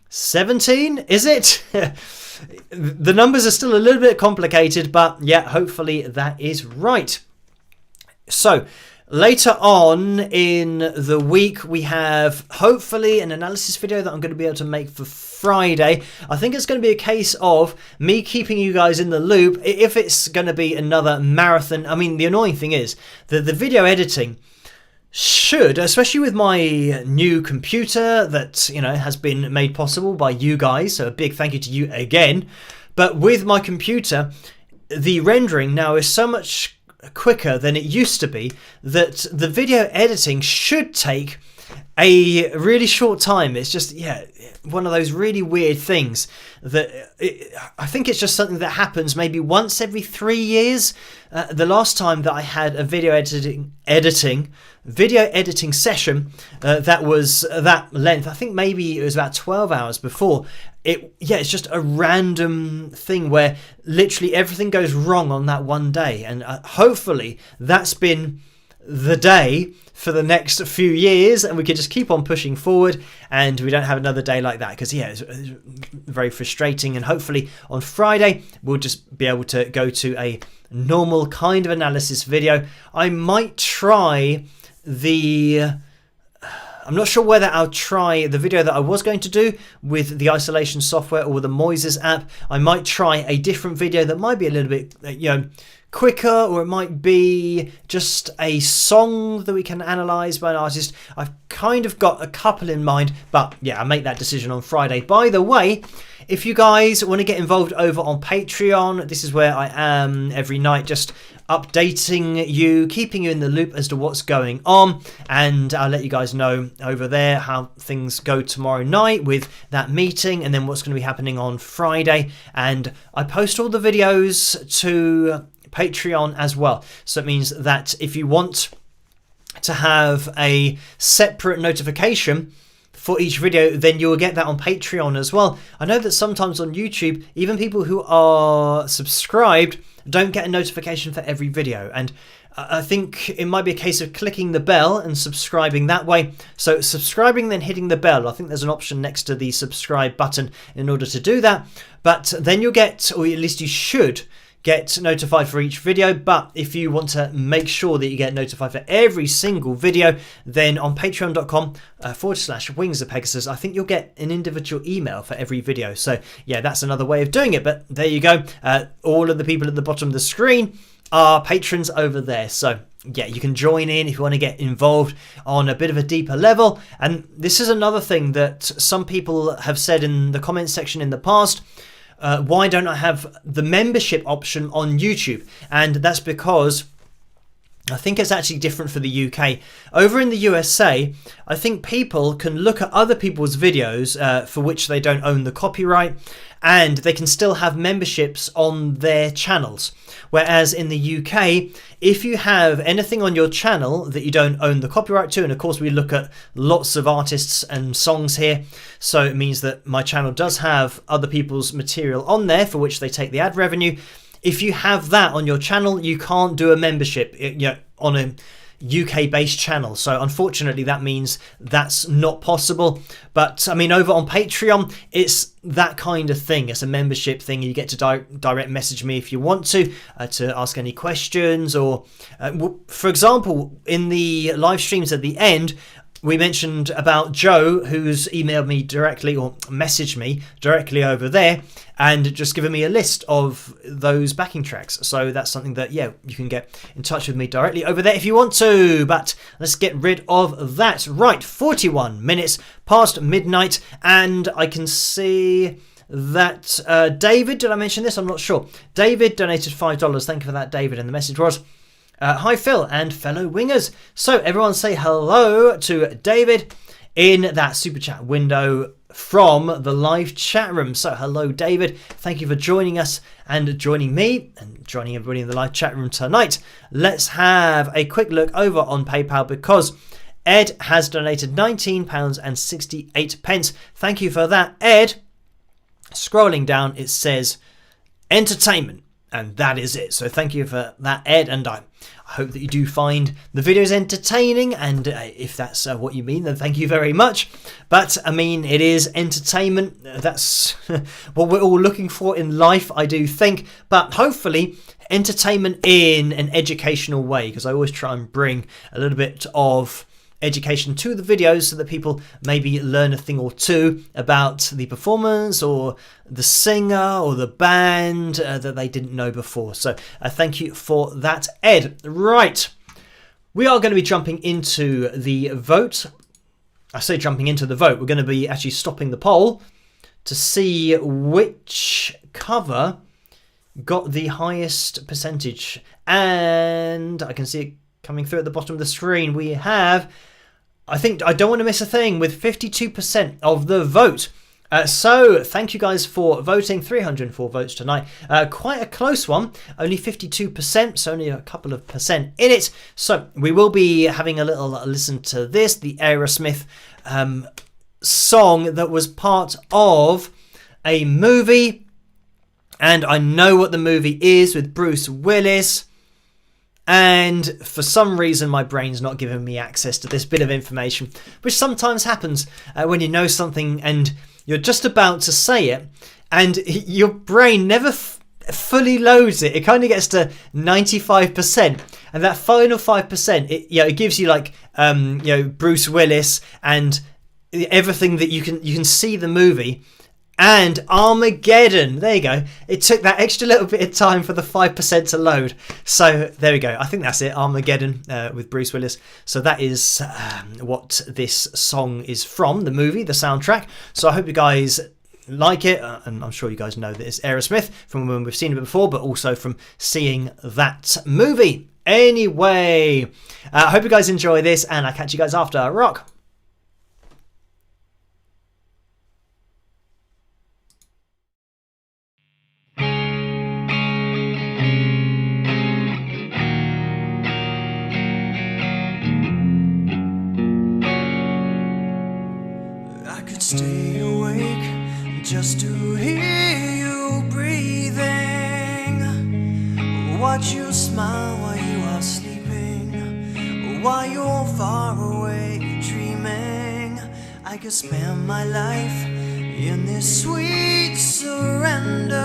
17, is it? The numbers are still a little bit complicated, but yeah, hopefully that is right. So later on in the week, we have hopefully an analysis video that I'm going to be able to make for Friday. I think it's going to be a case of me keeping you guys in the loop. If it's going to be another marathon, I mean, the annoying thing is that the video editing should, especially with my new computer that, you know, has been made possible by you guys, so a big thank you to you again. But with my computer, the rendering now is so much quicker than it used to be that the video editing should take a really short time. It's just, yeah, one of those really weird things that I think it's just something that happens maybe once every 3 years. The last time that I had a video editing session that was that length, I think maybe it was about 12 hours before. It's just a random thing where literally everything goes wrong on that one day, and hopefully that's been the day for the next few years, and we can just keep on pushing forward and we don't have another day like that, because it's very frustrating. And hopefully on Friday we'll just be able to go to a normal kind of analysis video. I might try I'm not sure whether I'll try the video that I was going to do with the isolation software or the Moises app. I might try a different video that might be a little bit, quicker, or it might be just a song that we can analyze by an artist. I've kind of got a couple in mind, but yeah, I'll make that decision on Friday. By the way, if you guys want to get involved over on Patreon, this is where I am every night, just updating you, keeping you in the loop as to what's going on, and I'll let you guys know over there how things go tomorrow night with that meeting, and then what's going to be happening on Friday. And I post all the videos to Patreon as well, so it means that if you want to have a separate notification for each video, then you will get that on Patreon as well. I know that sometimes on YouTube, even people who are subscribed don't get a notification for every video, and I think it might be a case of clicking the bell and subscribing that way. So subscribing, then hitting the bell. I think there's an option next to the subscribe button in order to do that, but then you'll get, or at least you should get notified for each video. But if you want to make sure that you get notified for every single video, then on patreon.com/Wings of Pegasus, I think you'll get an individual email for every video. So yeah, that's another way of doing it. But there you go. All of the people at the bottom of the screen are patrons over there. So yeah, you can join in if you want to get involved on a bit of a deeper level. And this is another thing that some people have said in the comments section in the past. Why don't I have the membership option on YouTube? And that's because I think it's actually different for the UK. Over in the USA, I think people can look at other people's videos for which they don't own the copyright, and they can still have memberships on their channels. Whereas in the UK, if you have anything on your channel that you don't own the copyright to, and of course we look at lots of artists and songs here, so it means that my channel does have other people's material on there for which they take the ad revenue. If you have that on your channel, you can't do a membership on a UK-based channel. So unfortunately, that means that's not possible. But I mean, over on Patreon, it's that kind of thing. It's a membership thing. You get to direct message me if you want to ask any questions. Or, for example, in the live streams at the end, we mentioned about Joe, who's emailed me directly or messaged me directly over there and just given me a list of those backing tracks. So that's something that, yeah, you can get in touch with me directly over there if you want to. But let's get rid of that. Right, 41 minutes past midnight, and I can see that David, did I mention this? I'm not sure. David donated $5. Thank you for that, David. And the message was, hi Phil and fellow wingers. So everyone say hello to David in that super chat window from the live chat room. So hello David, thank you for joining us and joining me and joining everybody in the live chat room tonight. Let's have a quick look over on PayPal, because Ed has donated £19.68. Thank you for that, Ed. Scrolling down, it says entertainment. And that is it. So thank you for that, Ed, and I hope that you do find the videos entertaining, and if that's what you mean, then thank you very much. But I mean, it is entertainment. That's what we're all looking for in life, I do think. But hopefully entertainment in an educational way, because I always try and bring a little bit of education to the videos so that people maybe learn a thing or two about the performance or the singer or the band that they didn't know before. So thank you for that, Ed. Right, we are going to be jumping into the vote. I say jumping into the vote, we're going to be actually stopping the poll to see which cover got the highest percentage, and I can see it coming through at the bottom of the screen. We have, I think, I don't want to miss a thing, with 52% of the vote. So thank you guys for voting. 304 votes tonight. Quite a close one. Only 52%, so only a couple of percent in it. So we will be having a little listen to this, the Aerosmith song that was part of a movie. And I know what the movie is, with Bruce Willis. And for some reason, my brain's not giving me access to this bit of information, which sometimes happens when you know something and you're just about to say it, and your brain never fully loads it. It kind of gets to 95%, and that final 5%, it gives you like Bruce Willis and everything that you can see the movie. And Armageddon, there you go. It took that extra little bit of time for the 5% to load. So there we go. I think that's it, Armageddon with Bruce Willis. So that is what this song is from, the movie, the soundtrack. So I hope you guys like it. And I'm sure you guys know that it's Aerosmith from when we've seen it before, but also from seeing that movie. Anyway, I hope you guys enjoy this, and I'll catch you guys after. Rock! Stay awake just to hear you breathing, watch you smile while you are sleeping, while you're far away dreaming. I could spend my life in this sweet surrender.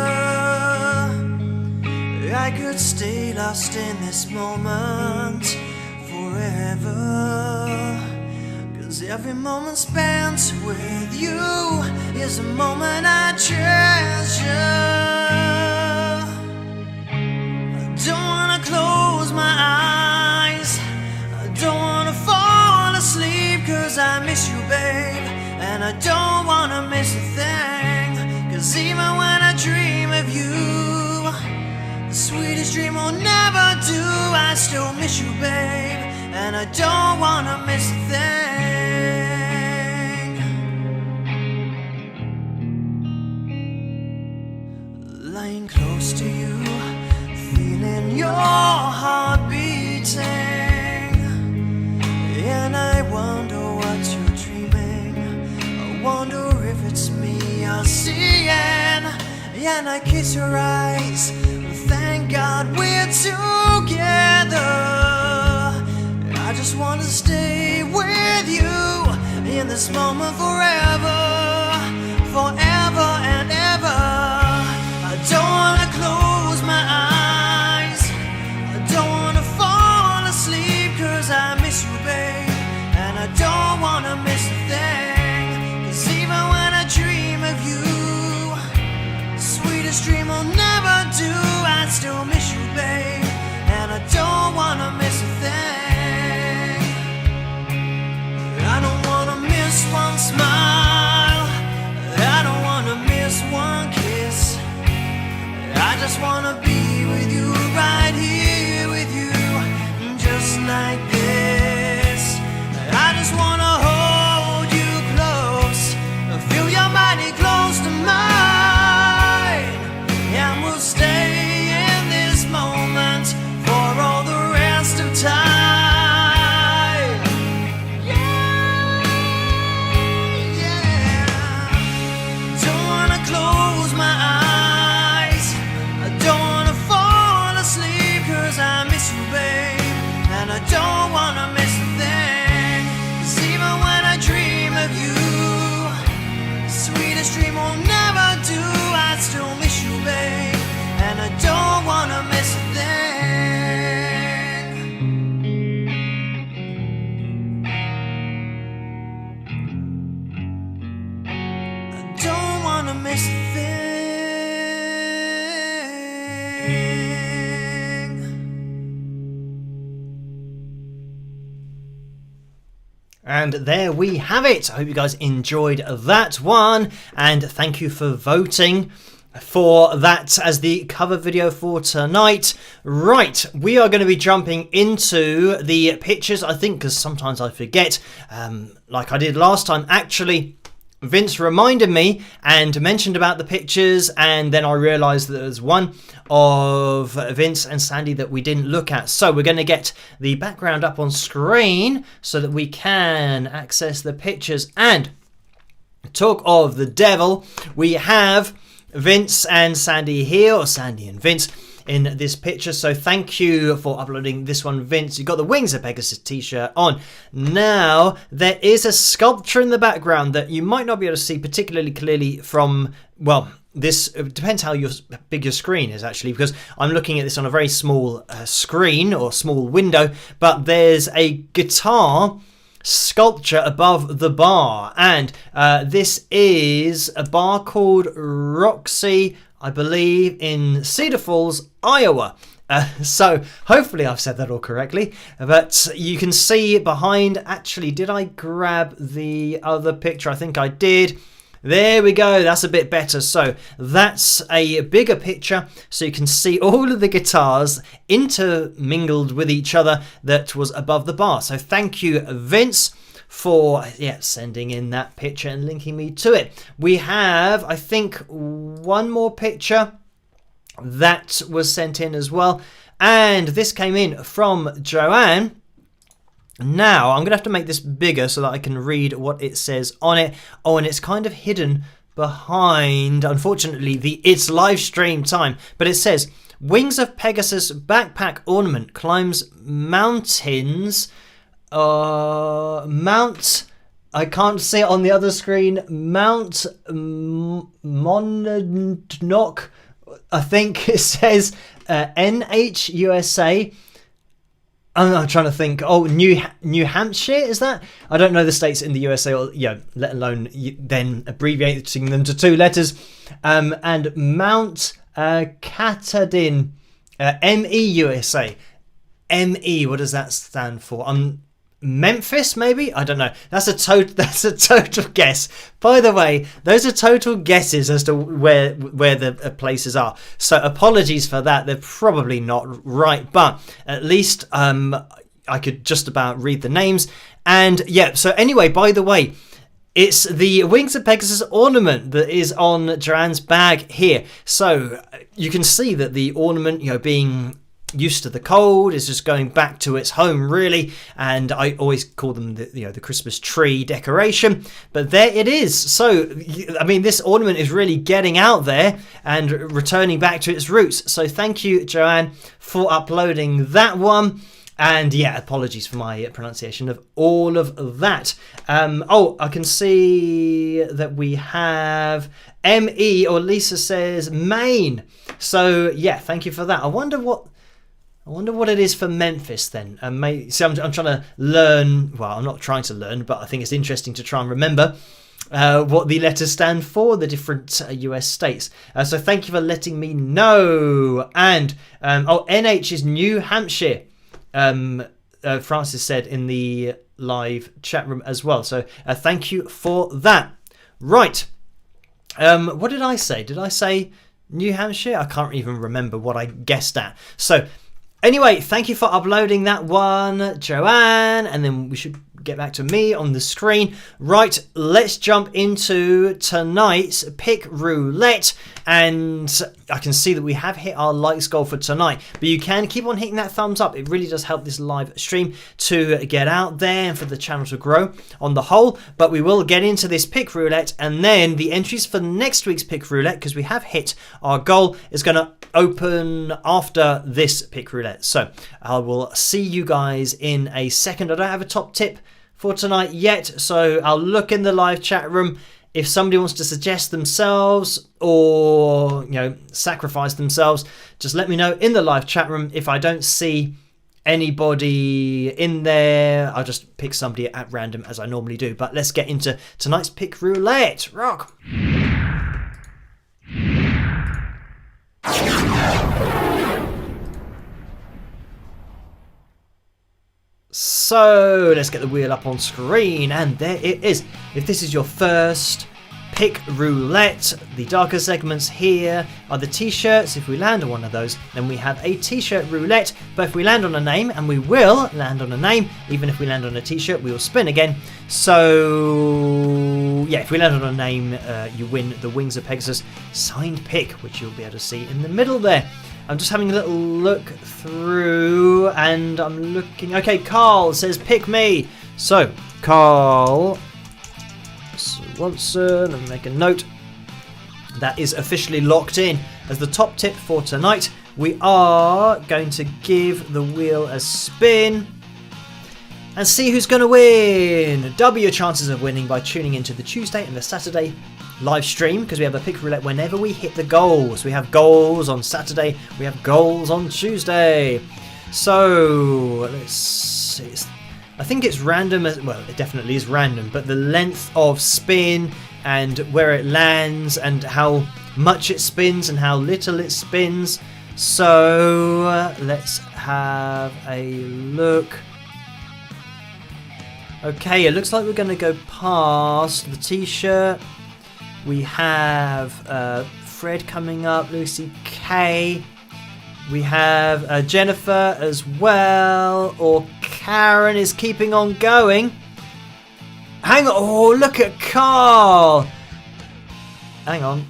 I could stay lost in this moment forever. Every moment spent with you is a moment I treasure. I don't wanna close my eyes, I don't wanna fall asleep, 'cause I miss you, babe, and I don't wanna miss a thing. 'Cause even when I dream of you, the sweetest dream will never do. I still miss you, babe, and I don't wanna miss a thing. Lying close to you, feeling your heart beating, and I wonder what you're dreaming. I wonder if it's me you're seeing, and I kiss your eyes. Thank God we're together. I just want to stay with you in this moment forever, forever and ever. I don't want to close my eyes, I don't want to fall asleep, 'cause I miss you, babe, and I don't want to miss a thing. 'Cause even when I dream of you, the sweetest dream will never do. I still miss you, babe, and I don't want to miss a thing. I don't want to miss one smile, I don't want to miss one kiss. I just wanna be with you, right here with you, just like this. I just wanna hold you close, feel your body close to mine, and we'll stay in this moment for all the rest of time. Yeah, yeah. Don't wanna close my eyes, don't wanna fall And there we have it. I hope you guys enjoyed that one, and thank you for voting for that as the cover video for tonight. Right, we are going to be jumping into the pictures, I think, because sometimes I forget, like I did last time. Actually, Vince reminded me and mentioned about the pictures, and then I realised that there's one of Vince and Sandy that we didn't look at. So we're going to get the background up on screen so that we can access the pictures. And talk of the devil, we have Vince and Sandy here, or Sandy and Vince in this picture. So thank you for uploading this one, Vince. You've got the Wings of Pegasus t-shirt on. Now, there is a sculpture in the background that you might not be able to see particularly clearly from, well, this it depends how big your screen is, actually, because I'm looking at this on a very small screen or small window, but there's a guitar sculpture above the bar, and this is a bar called Roxy, I believe, in Cedar Falls, Iowa. So hopefully I've said that all correctly, but you can see behind. Actually, did I grab the other picture? I think I did. There we go, that's a bit better. So that's a bigger picture, so you can see all of the guitars intermingled with each other that was above the bar. So thank you, Vince, for sending in that picture and linking me to it. We have, I think, one more picture that was sent in as well, and this came in from Joanne. Now, I'm going to have to make this bigger so that I can read what it says on it. Oh, and it's kind of hidden behind, unfortunately, it's live stream time. But it says, Wings of Pegasus backpack ornament climbs mountains. Mount, I can't see it on the other screen. Mount Monadnock, I think it says, NH, I'm trying to think. Oh, New Hampshire, is that? I don't know the states in the USA, or let alone then abbreviating them to 2 letters. And Mount Katahdin, MEUSA. ME, what does that stand for? Memphis, maybe? I don't know. That's a total guess. By the way, those are total guesses as to where the places are. So apologies for that. They're probably not right, but at least I could just about read the names. And so anyway, by the way, it's the Wings of Pegasus ornament that is on Joanne's bag here. So you can see that the ornament, being used to the cold, is just going back to its home, really. And I always call them the Christmas tree decoration, but there it is. So I mean, this ornament is really getting out there and returning back to its roots. So thank you, Joanne, for uploading that one. And apologies for my pronunciation of all of that. I can see that we have ME, or Lisa says Maine. So thank you for that. I wonder what it is for Memphis then. See, I'm trying to learn. Well, I'm not trying to learn, but I think it's interesting to try and remember what the letters stand for, the different US states. So thank you for letting me know. And NH is New Hampshire. Francis said in the live chat room as well. So thank you for that. Right. What did I say? Did I say New Hampshire? I can't even remember what I guessed at. So anyway, thank you for uploading that one, Joanne. And then we should get back to me on the screen. Right, let's jump into tonight's pick roulette. And I can see that we have hit our likes goal for tonight, but you can keep on hitting that thumbs up. It really does help this live stream to get out there and for the channel to grow on the whole. But we will get into this pick roulette, and then the entries for next week's pick roulette, because we have hit our goal, is going to open after this pick roulette. So I will see you guys in a second. I don't have a top tip for tonight yet, so I'll look in the live chat room. If somebody wants to suggest themselves or sacrifice themselves, just let me know in the live chat room. If I don't see anybody in there, I'll just pick somebody at random as I normally do. But let's get into tonight's pick roulette. Rock. So let's get the wheel up on screen, and there it is. If this is your first pick roulette, the darker segments here are the t-shirts. If we land on one of those, then we have a t-shirt roulette. But if we land on a name, and we will land on a name, even if we land on a t-shirt, we will spin again. So yeah, if we land on a name, you win the Wings of Pegasus signed pick, which you'll be able to see in the middle there. I'm just having a little look through, and I'm looking. Okay, Carl says pick me. So Carl Swanson, and make a note. That is officially locked in as the top tip for tonight. We are going to give the wheel a spin and see who's going to win. Double your chances of winning by tuning into the Tuesday and the Saturday live stream, because we have a pick roulette whenever we hit the goals. We have goals on Saturday, we have goals on Tuesday. So let's see. I think it's random as well. It definitely is random, but the length of spin and where it lands and how much it spins and how little it spins. So let's have a look. Okay, it looks like we're going to go past the t-shirt. We have Fred coming up, Lucy K. We have Jennifer as well, or Karen is keeping on going. Hang on, oh look at Carl. Hang on.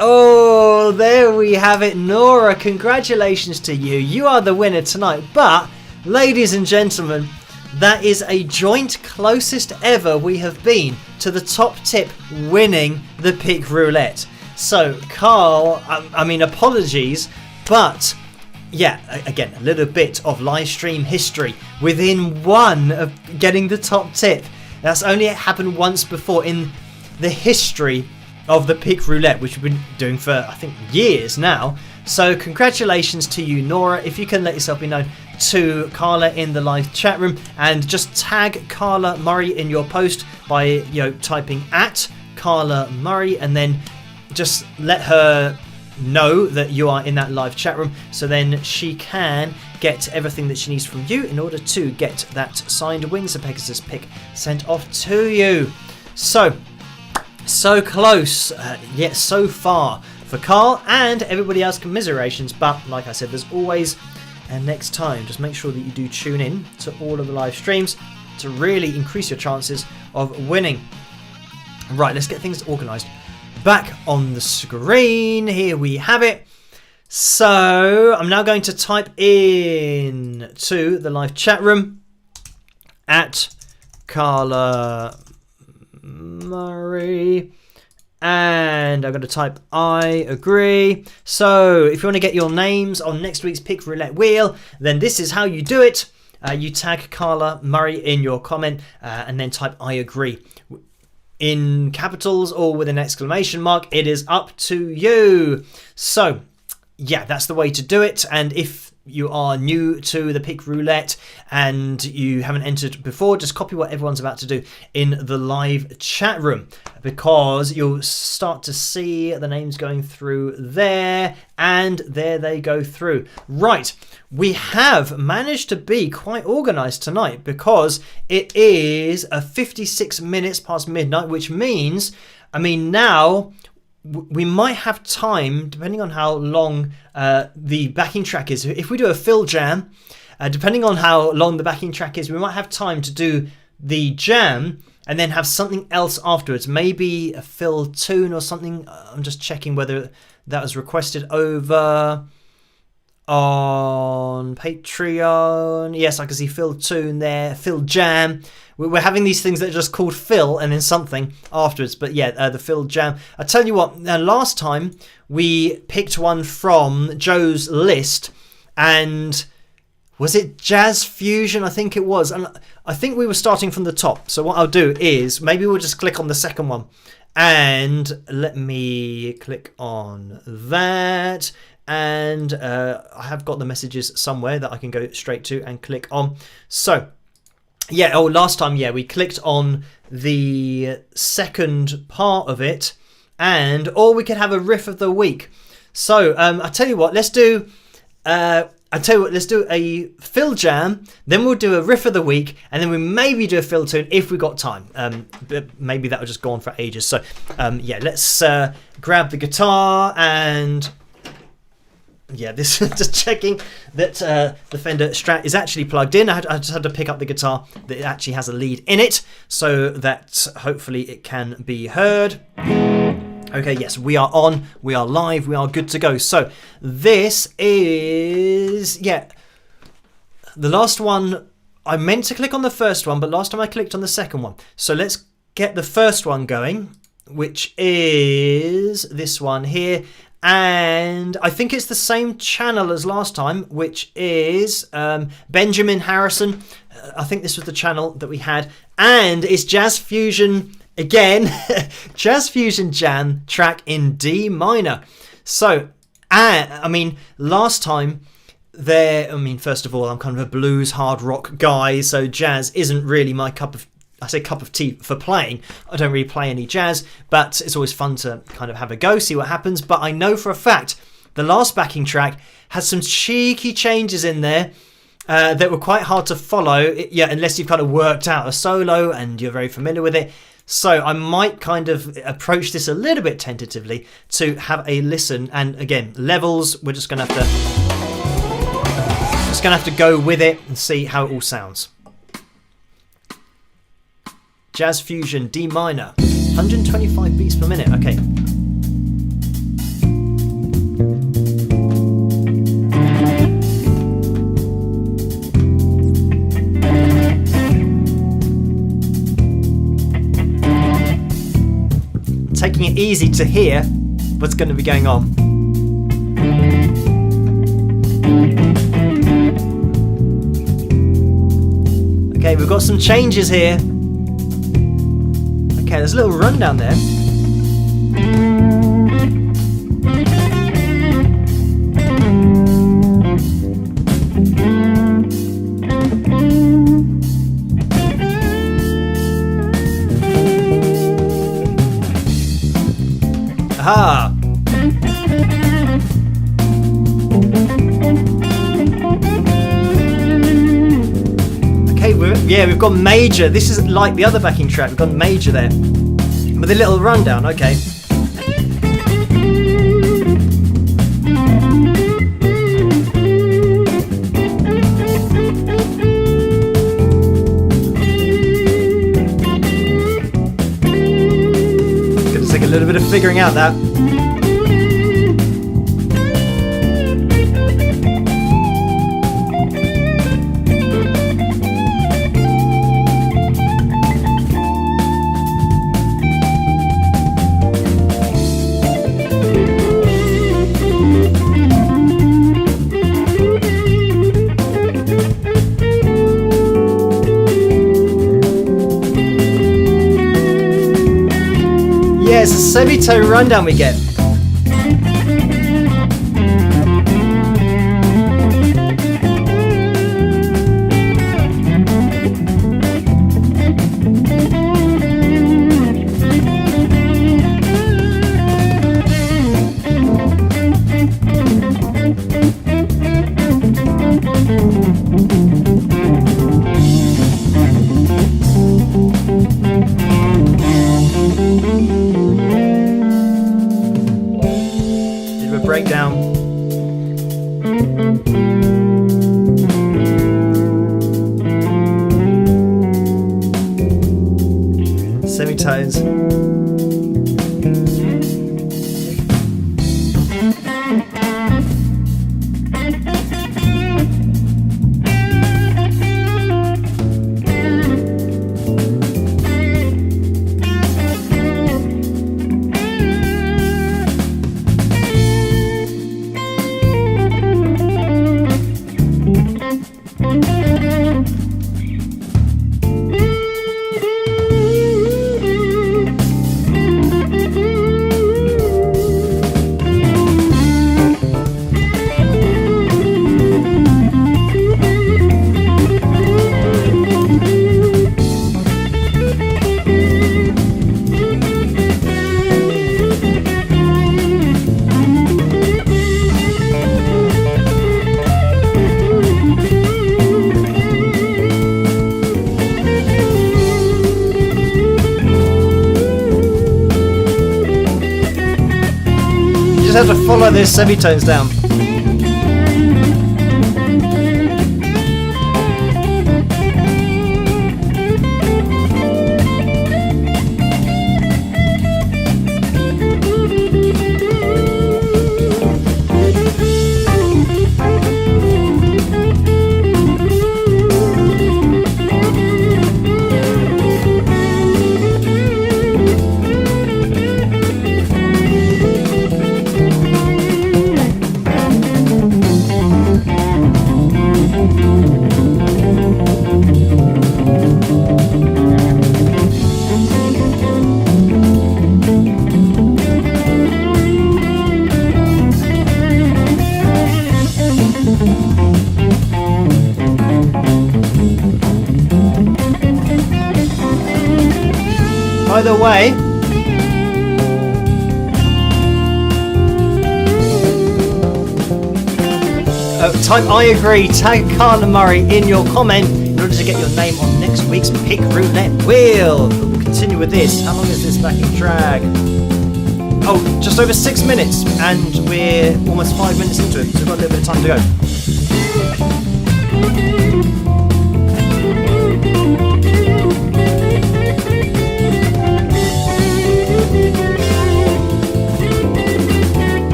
Oh, there we have it, Nora. Congratulations to you. You are the winner tonight. But, ladies and gentlemen, that is a joint closest ever we have been to the top tip winning the pick roulette. So, Carl, I mean, apologies, but yeah, again, a little bit of live stream history within one of getting the top tip. That's only happened once before in the history of the pick roulette, which we've been doing for, I think, years now. So congratulations to you, Nora. If you can let yourself be known to Carla in the live chat room, and just tag Carla Murray in your post by typing at Carla Murray, and then just let her know that you are in that live chat room, so then she can get everything that she needs from you in order to get that signed Wings of Pegasus pick sent off to you. So close, yet so far for Carl and everybody else. Commiserations, but like I said, there's always a next time. Just make sure that you do tune in to all of the live streams to really increase your chances of winning. Right, let's get things organised. Back on the screen, here we have it. So I'm now going to type in to the live chat room at Carla Murray, and I'm going to type I agree. So if you want to get your names on next week's pick roulette wheel, then this is how you do it. You tag Carla Murray in your comment, and then type I agree in capitals or with an exclamation mark. It is up to you. So yeah, that's the way to do it. And if you are new to the pick roulette and you haven't entered before, just copy what everyone's about to do in the live chat room, because you'll start to see the names going through there, and there they go through. Right, we have managed to be quite organised tonight, because it is 56 minutes past midnight, which means, now we might have time, depending on how long the backing track is. If we do a fill jam, depending on how long the backing track is, we might have time to do the jam and then have something else afterwards. Maybe a fill tune or something. I'm just checking whether that was requested over on Patreon. Yes, I can see fill tune there, fill jam. We're having these things that are just called fill and then something afterwards. But yeah, the fill jam. I tell you what, last time we picked one from Joe's list, and was it Jazz Fusion? I think it was. And I think we were starting from the top. So what I'll do is maybe we'll just click on the second one. And let me click on that. And I have got the messages somewhere that I can go straight to and click on. So yeah, last time, we clicked on the second part of it, or we could have a riff of the week. So I tell you what, let's do, I I tell you what, let's do a fill jam, then we'll do a riff of the week, and then we maybe do a fill tune if we got time. But maybe that'll just go on for ages. So yeah, let's grab the guitar and yeah, this just checking that the Fender Strat is actually plugged in. I just had to pick up the guitar that it actually has a lead in it, so that hopefully it can be heard. Okay, yes, we are on, we are live, we are good to go. So this is, yeah, the last one. I meant to click on the first one, but last time I clicked on the second one. So let's get the first one going, which is this one here. And I think it's the same channel as last time, which is Benjamin Harrison. I think this was the channel that we had. And it's Jazz Fusion again, Jazz Fusion Jam track in D minor. So, I mean, last time first of all, I'm kind of a blues hard rock guy, so jazz isn't really my cup of tea for playing. I don't really play any jazz, but it's always fun to kind of have a go, see what happens. But I know for a fact the last backing track has some cheeky changes in there that were quite hard to follow, unless you've kind of worked out a solo and you're very familiar with it. So I might kind of approach this a little bit tentatively to have a listen. And again, levels, we're just going to have to go with it and see how it all sounds. Jazz Fusion D minor, 125 beats per minute. Okay. Taking it easy to hear what's going to be going on. Okay, we've got some changes here. Okay, there's a little rundown there. Aha! Okay, we've got major. This is like the other backing track. We've got major there. With a little rundown, okay. Gonna take a little bit of figuring out that. Yeah, it's a semitone rundown we get. Breakdown. Semitones. just have to follow those semitones down. By the way, type I agree, tag Carla Murray in your comment in order to get your name on next week's Pick Roulette Wheel. We'll continue with this. How long is this backing track? Oh, just over 6 minutes, and we're almost 5 minutes into it, so we've got a little bit of time to go.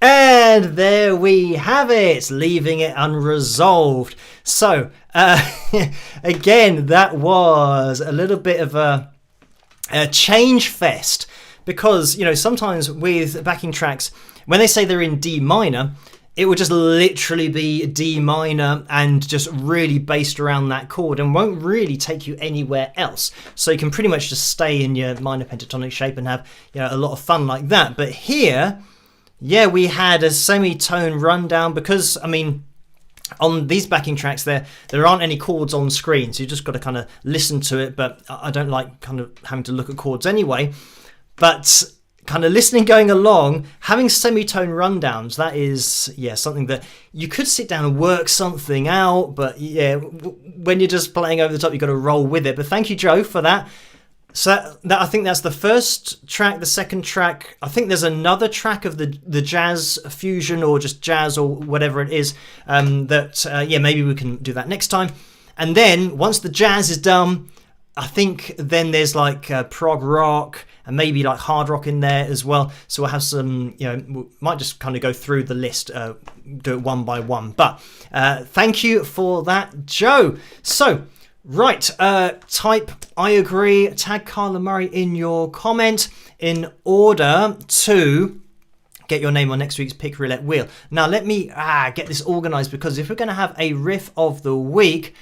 And there we have it, leaving it unresolved. So, again, that was a little bit of a change fest, because, you know, sometimes with backing tracks, when they say they're in D minor, it will just literally be D minor and just really based around that chord and won't really take you anywhere else. So you can pretty much just stay in your minor pentatonic shape and have, you know, a lot of fun like that. But here, yeah, we had a semitone rundown because, I mean, on these backing tracks there aren't any chords on screen, so you just got to kind of listen to it. But I don't like kind of having to look at chords anyway. But kind of listening, going along, having semitone rundowns, that is, yeah, something that you could sit down and work something out. But yeah, when you're just playing over the top, you've got to roll with it. But thank you, Joe, for that. So that I think that's the first track. The second track, I think there's another track of the jazz fusion or just jazz or whatever it is. Yeah, maybe we can do that next time. And then once the jazz is done, I think then there's like prog rock and maybe like hard rock in there as well. So we'll have some, you know, we might just kind of go through the list, do it one by one. But thank you for that, Joe. So. Right, type I agree, tag Carla Murray in your comment in order to get your name on next week's Pick Roulette Wheel. Now let me get this organised, because if we're going to have a riff of the week,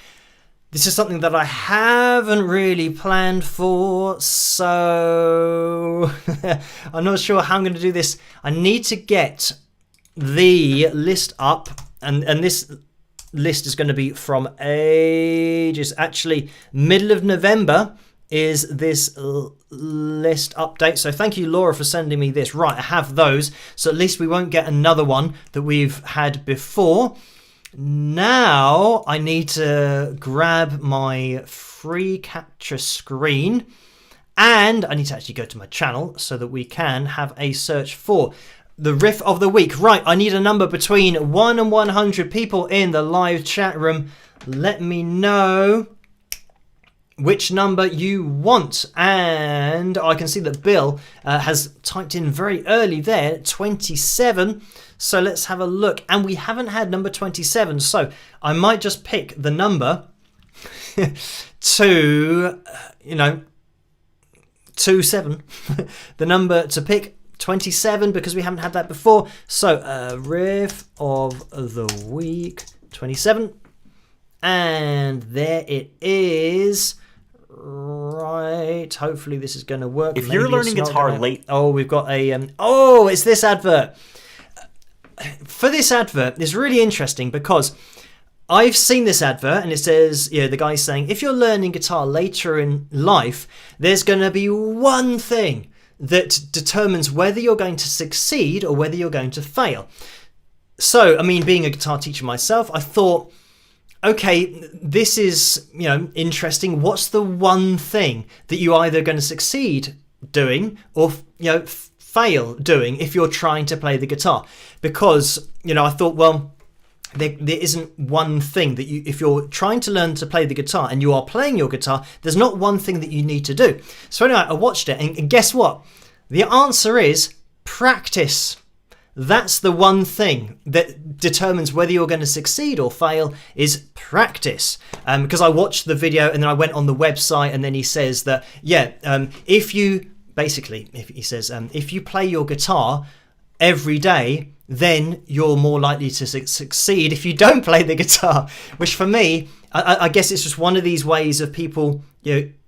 this is something that I haven't really planned for, so I'm not sure how I'm going to do this. I need to get the list up, and this list is going to be from ages. Actually, middle of November is this list update. So thank you, Laura, for sending me this. Right, I have those. So at least we won't get another one that we've had before. Now I need to grab my free capture screen, and I need to actually go to my channel so that we can have a search for the riff of the week. Right, I need a number between 1 and 100 people in the live chat room. Let me know which number you want. And I can see that Bill has typed in very early there, 27. So let's have a look. And we haven't had number 27. So I might just pick the number to, 27. The number to pick, 27, because we haven't had that before. So riff of the week, 27. And there it is. Right, hopefully this is going to work. If you're learning guitar late... Oh, we've got a... oh, it's this advert. For this advert, it's really interesting because I've seen this advert and it says, the guy's saying, if you're learning guitar later in life, there's going to be one thing that determines whether you're going to succeed or whether you're going to fail. So, I mean, being a guitar teacher myself, I thought, okay, this is, interesting. What's the one thing that you're either going to succeed doing or, fail doing if you're trying to play the guitar? Because, I thought, well, there isn't one thing that if you're trying to learn to play the guitar and you are playing your guitar, there's not one thing that you need to do. So anyway, I watched it and guess what? The answer is practice. That's the one thing that determines whether you're going to succeed or fail is practice. Because I watched the video and then I went on the website and then he says that, if you play your guitar every day, then you're more likely to succeed if you don't play the guitar. Which for me, I guess it's just one of these ways of people,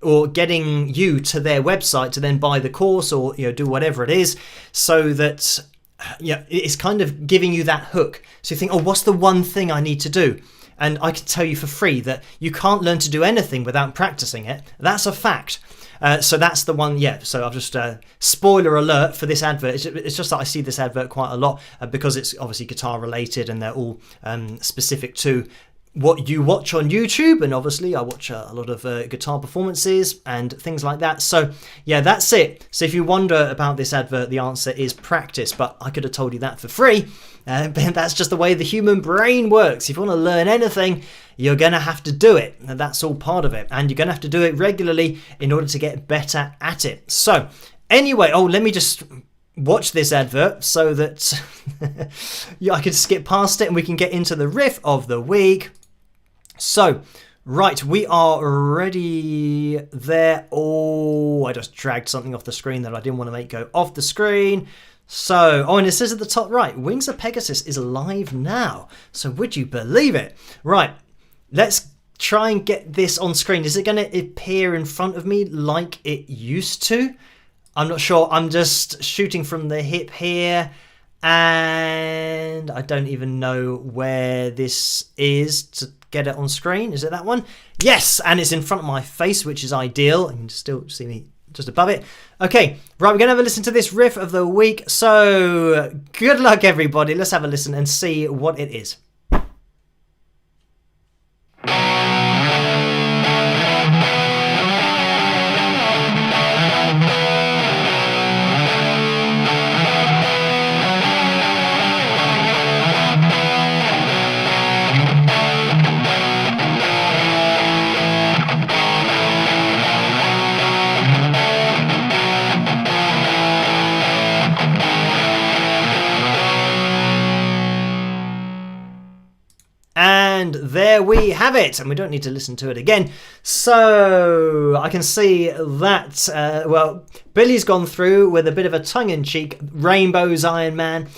or getting you to their website to then buy the course or do whatever it is, so that it's kind of giving you that hook. So you think, oh, what's the one thing I need to do? And I can tell you for free that you can't learn to do anything without practicing it. That's a fact. So that's the one, so I've just, spoiler alert for this advert. It's just that I see this advert quite a lot because it's obviously guitar related and they're all specific to what you watch on YouTube. And obviously I watch a lot of guitar performances and things like that. So that's it. So if you wonder about this advert, the answer is practice, but I could have told you that for free. But that's just the way the human brain works. If you want to learn anything, you're going to have to do it. And that's all part of it. And you're going to have to do it regularly in order to get better at it. So anyway, let me just watch this advert so that I can skip past it and we can get into the riff of the week. So, right, we are ready there. Oh, I just dragged something off the screen that I didn't want to make go off the screen. So, and it says at the top right, Wings of Pegasus is live now. So would you believe it? Right, let's try and get this on screen. Is it going to appear in front of me like it used to? I'm not sure. I'm just shooting from the hip here. And I don't even know where this is to get it on screen. Is it that one? Yes, and it's in front of my face, which is ideal. You can still see me just above it. Okay, right, we're going to have a listen to this riff of the week. So, good luck, everybody. Let's have a listen and see what it is. And there we have it, and we don't need to listen to it again. So I can see that, Billy's gone through with a bit of a tongue-in-cheek Rainbow's Iron Man.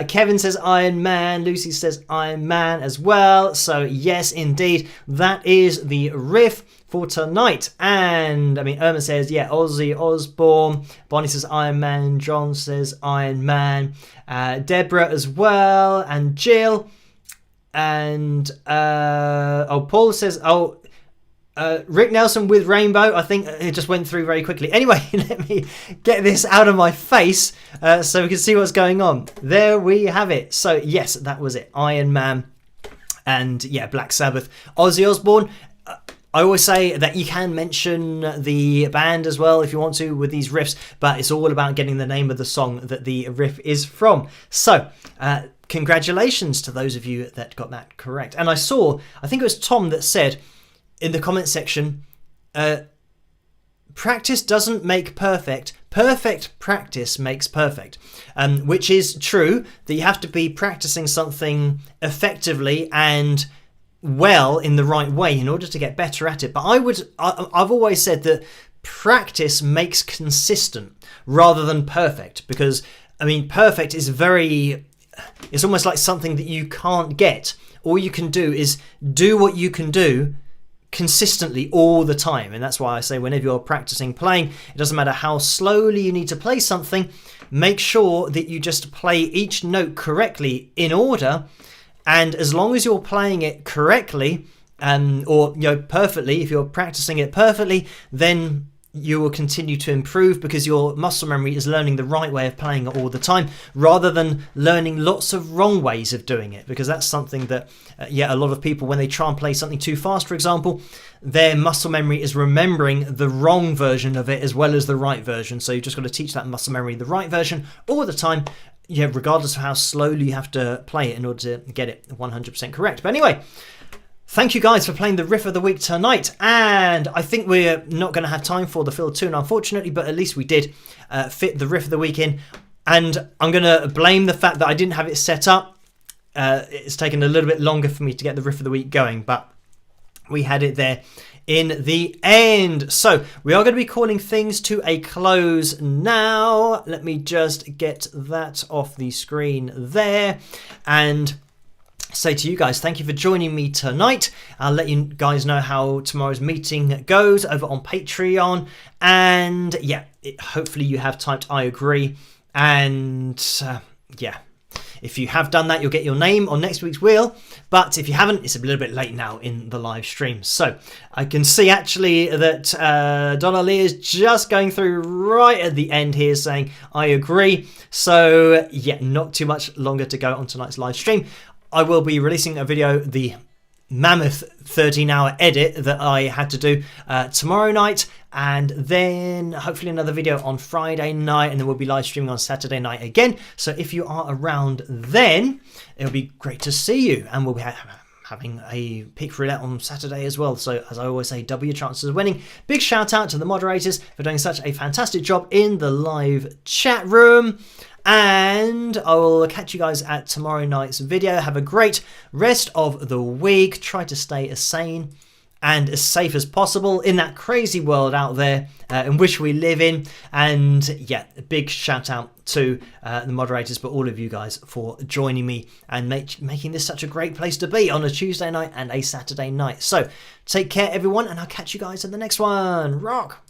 Kevin says Iron Man. Lucy says Iron Man as well. So yes, indeed, that is the riff for tonight. And I mean, Irma says, Ozzy Osbourne. Bonnie says Iron Man. John says Iron Man. Deborah as well, and Jill. And Paul says, Rick Nelson with Rainbow. I think it just went through very quickly. Anyway, let me get this out of my face so we can see what's going on. There we have it. So yes, that was it. Iron Man and Black Sabbath. Ozzy Osbourne. I always say that you can mention the band as well if you want to with these riffs, but it's all about getting the name of the song that the riff is from. So, congratulations to those of you that got that correct. And I think it was Tom that said in the comment section, practice doesn't make perfect. Perfect practice makes perfect, which is true, that you have to be practicing something effectively and well in the right way in order to get better at it. But I've always said that practice makes consistent rather than perfect, because I mean perfect is very it's almost like something that you can't get. All you can do is do what you can do consistently all the time. And that's why I say whenever you're practicing playing, it doesn't matter how slowly you need to play something, make sure that you just play each note correctly in order. And as long as you're playing it correctly, or perfectly, if you're practicing it perfectly, then you will continue to improve because your muscle memory is learning the right way of playing it all the time, rather than learning lots of wrong ways of doing it. Because that's something that, a lot of people, when they try and play something too fast, for example, their muscle memory is remembering the wrong version of it as well as the right version. So you've just got to teach that muscle memory the right version all the time, regardless of how slowly you have to play it in order to get it 100% correct. But anyway, thank you guys for playing the riff of the week tonight, and I think we're not going to have time for the fill tune, unfortunately, but at least we did fit the riff of the week in, and I'm going to blame the fact that I didn't have it set up. It's taken a little bit longer for me to get the riff of the week going, but we had it there in the end. So we are going to be calling things to a close now. Let me just get that off the screen there, and say to you guys, thank you for joining me tonight. I'll let you guys know how tomorrow's meeting goes over on Patreon, and hopefully you have typed I agree, and if you have done that, you'll get your name on next week's wheel, but if you haven't, it's a little bit late now in the live stream. So I can see actually that Donna Lee is just going through right at the end here saying I agree. So not too much longer to go on tonight's live stream. I will be releasing a video, the mammoth 13-hour edit that I had to do tomorrow night, and then hopefully another video on Friday night, and then we'll be live streaming on Saturday night again. So if you are around then, it'll be great to see you, and we'll be having a pick roulette on Saturday as well. So as I always say, double your chances of winning. Big shout out to the moderators for doing such a fantastic job in the live chat room. And I will catch you guys at tomorrow night's video. Have a great rest of the week. Try to stay as sane and as safe as possible in that crazy world out there in which we live in. And a big shout out to the moderators, but all of you guys for joining me and making this such a great place to be on a Tuesday night and a Saturday night. So take care, everyone, and I'll catch you guys in the next one. Rock!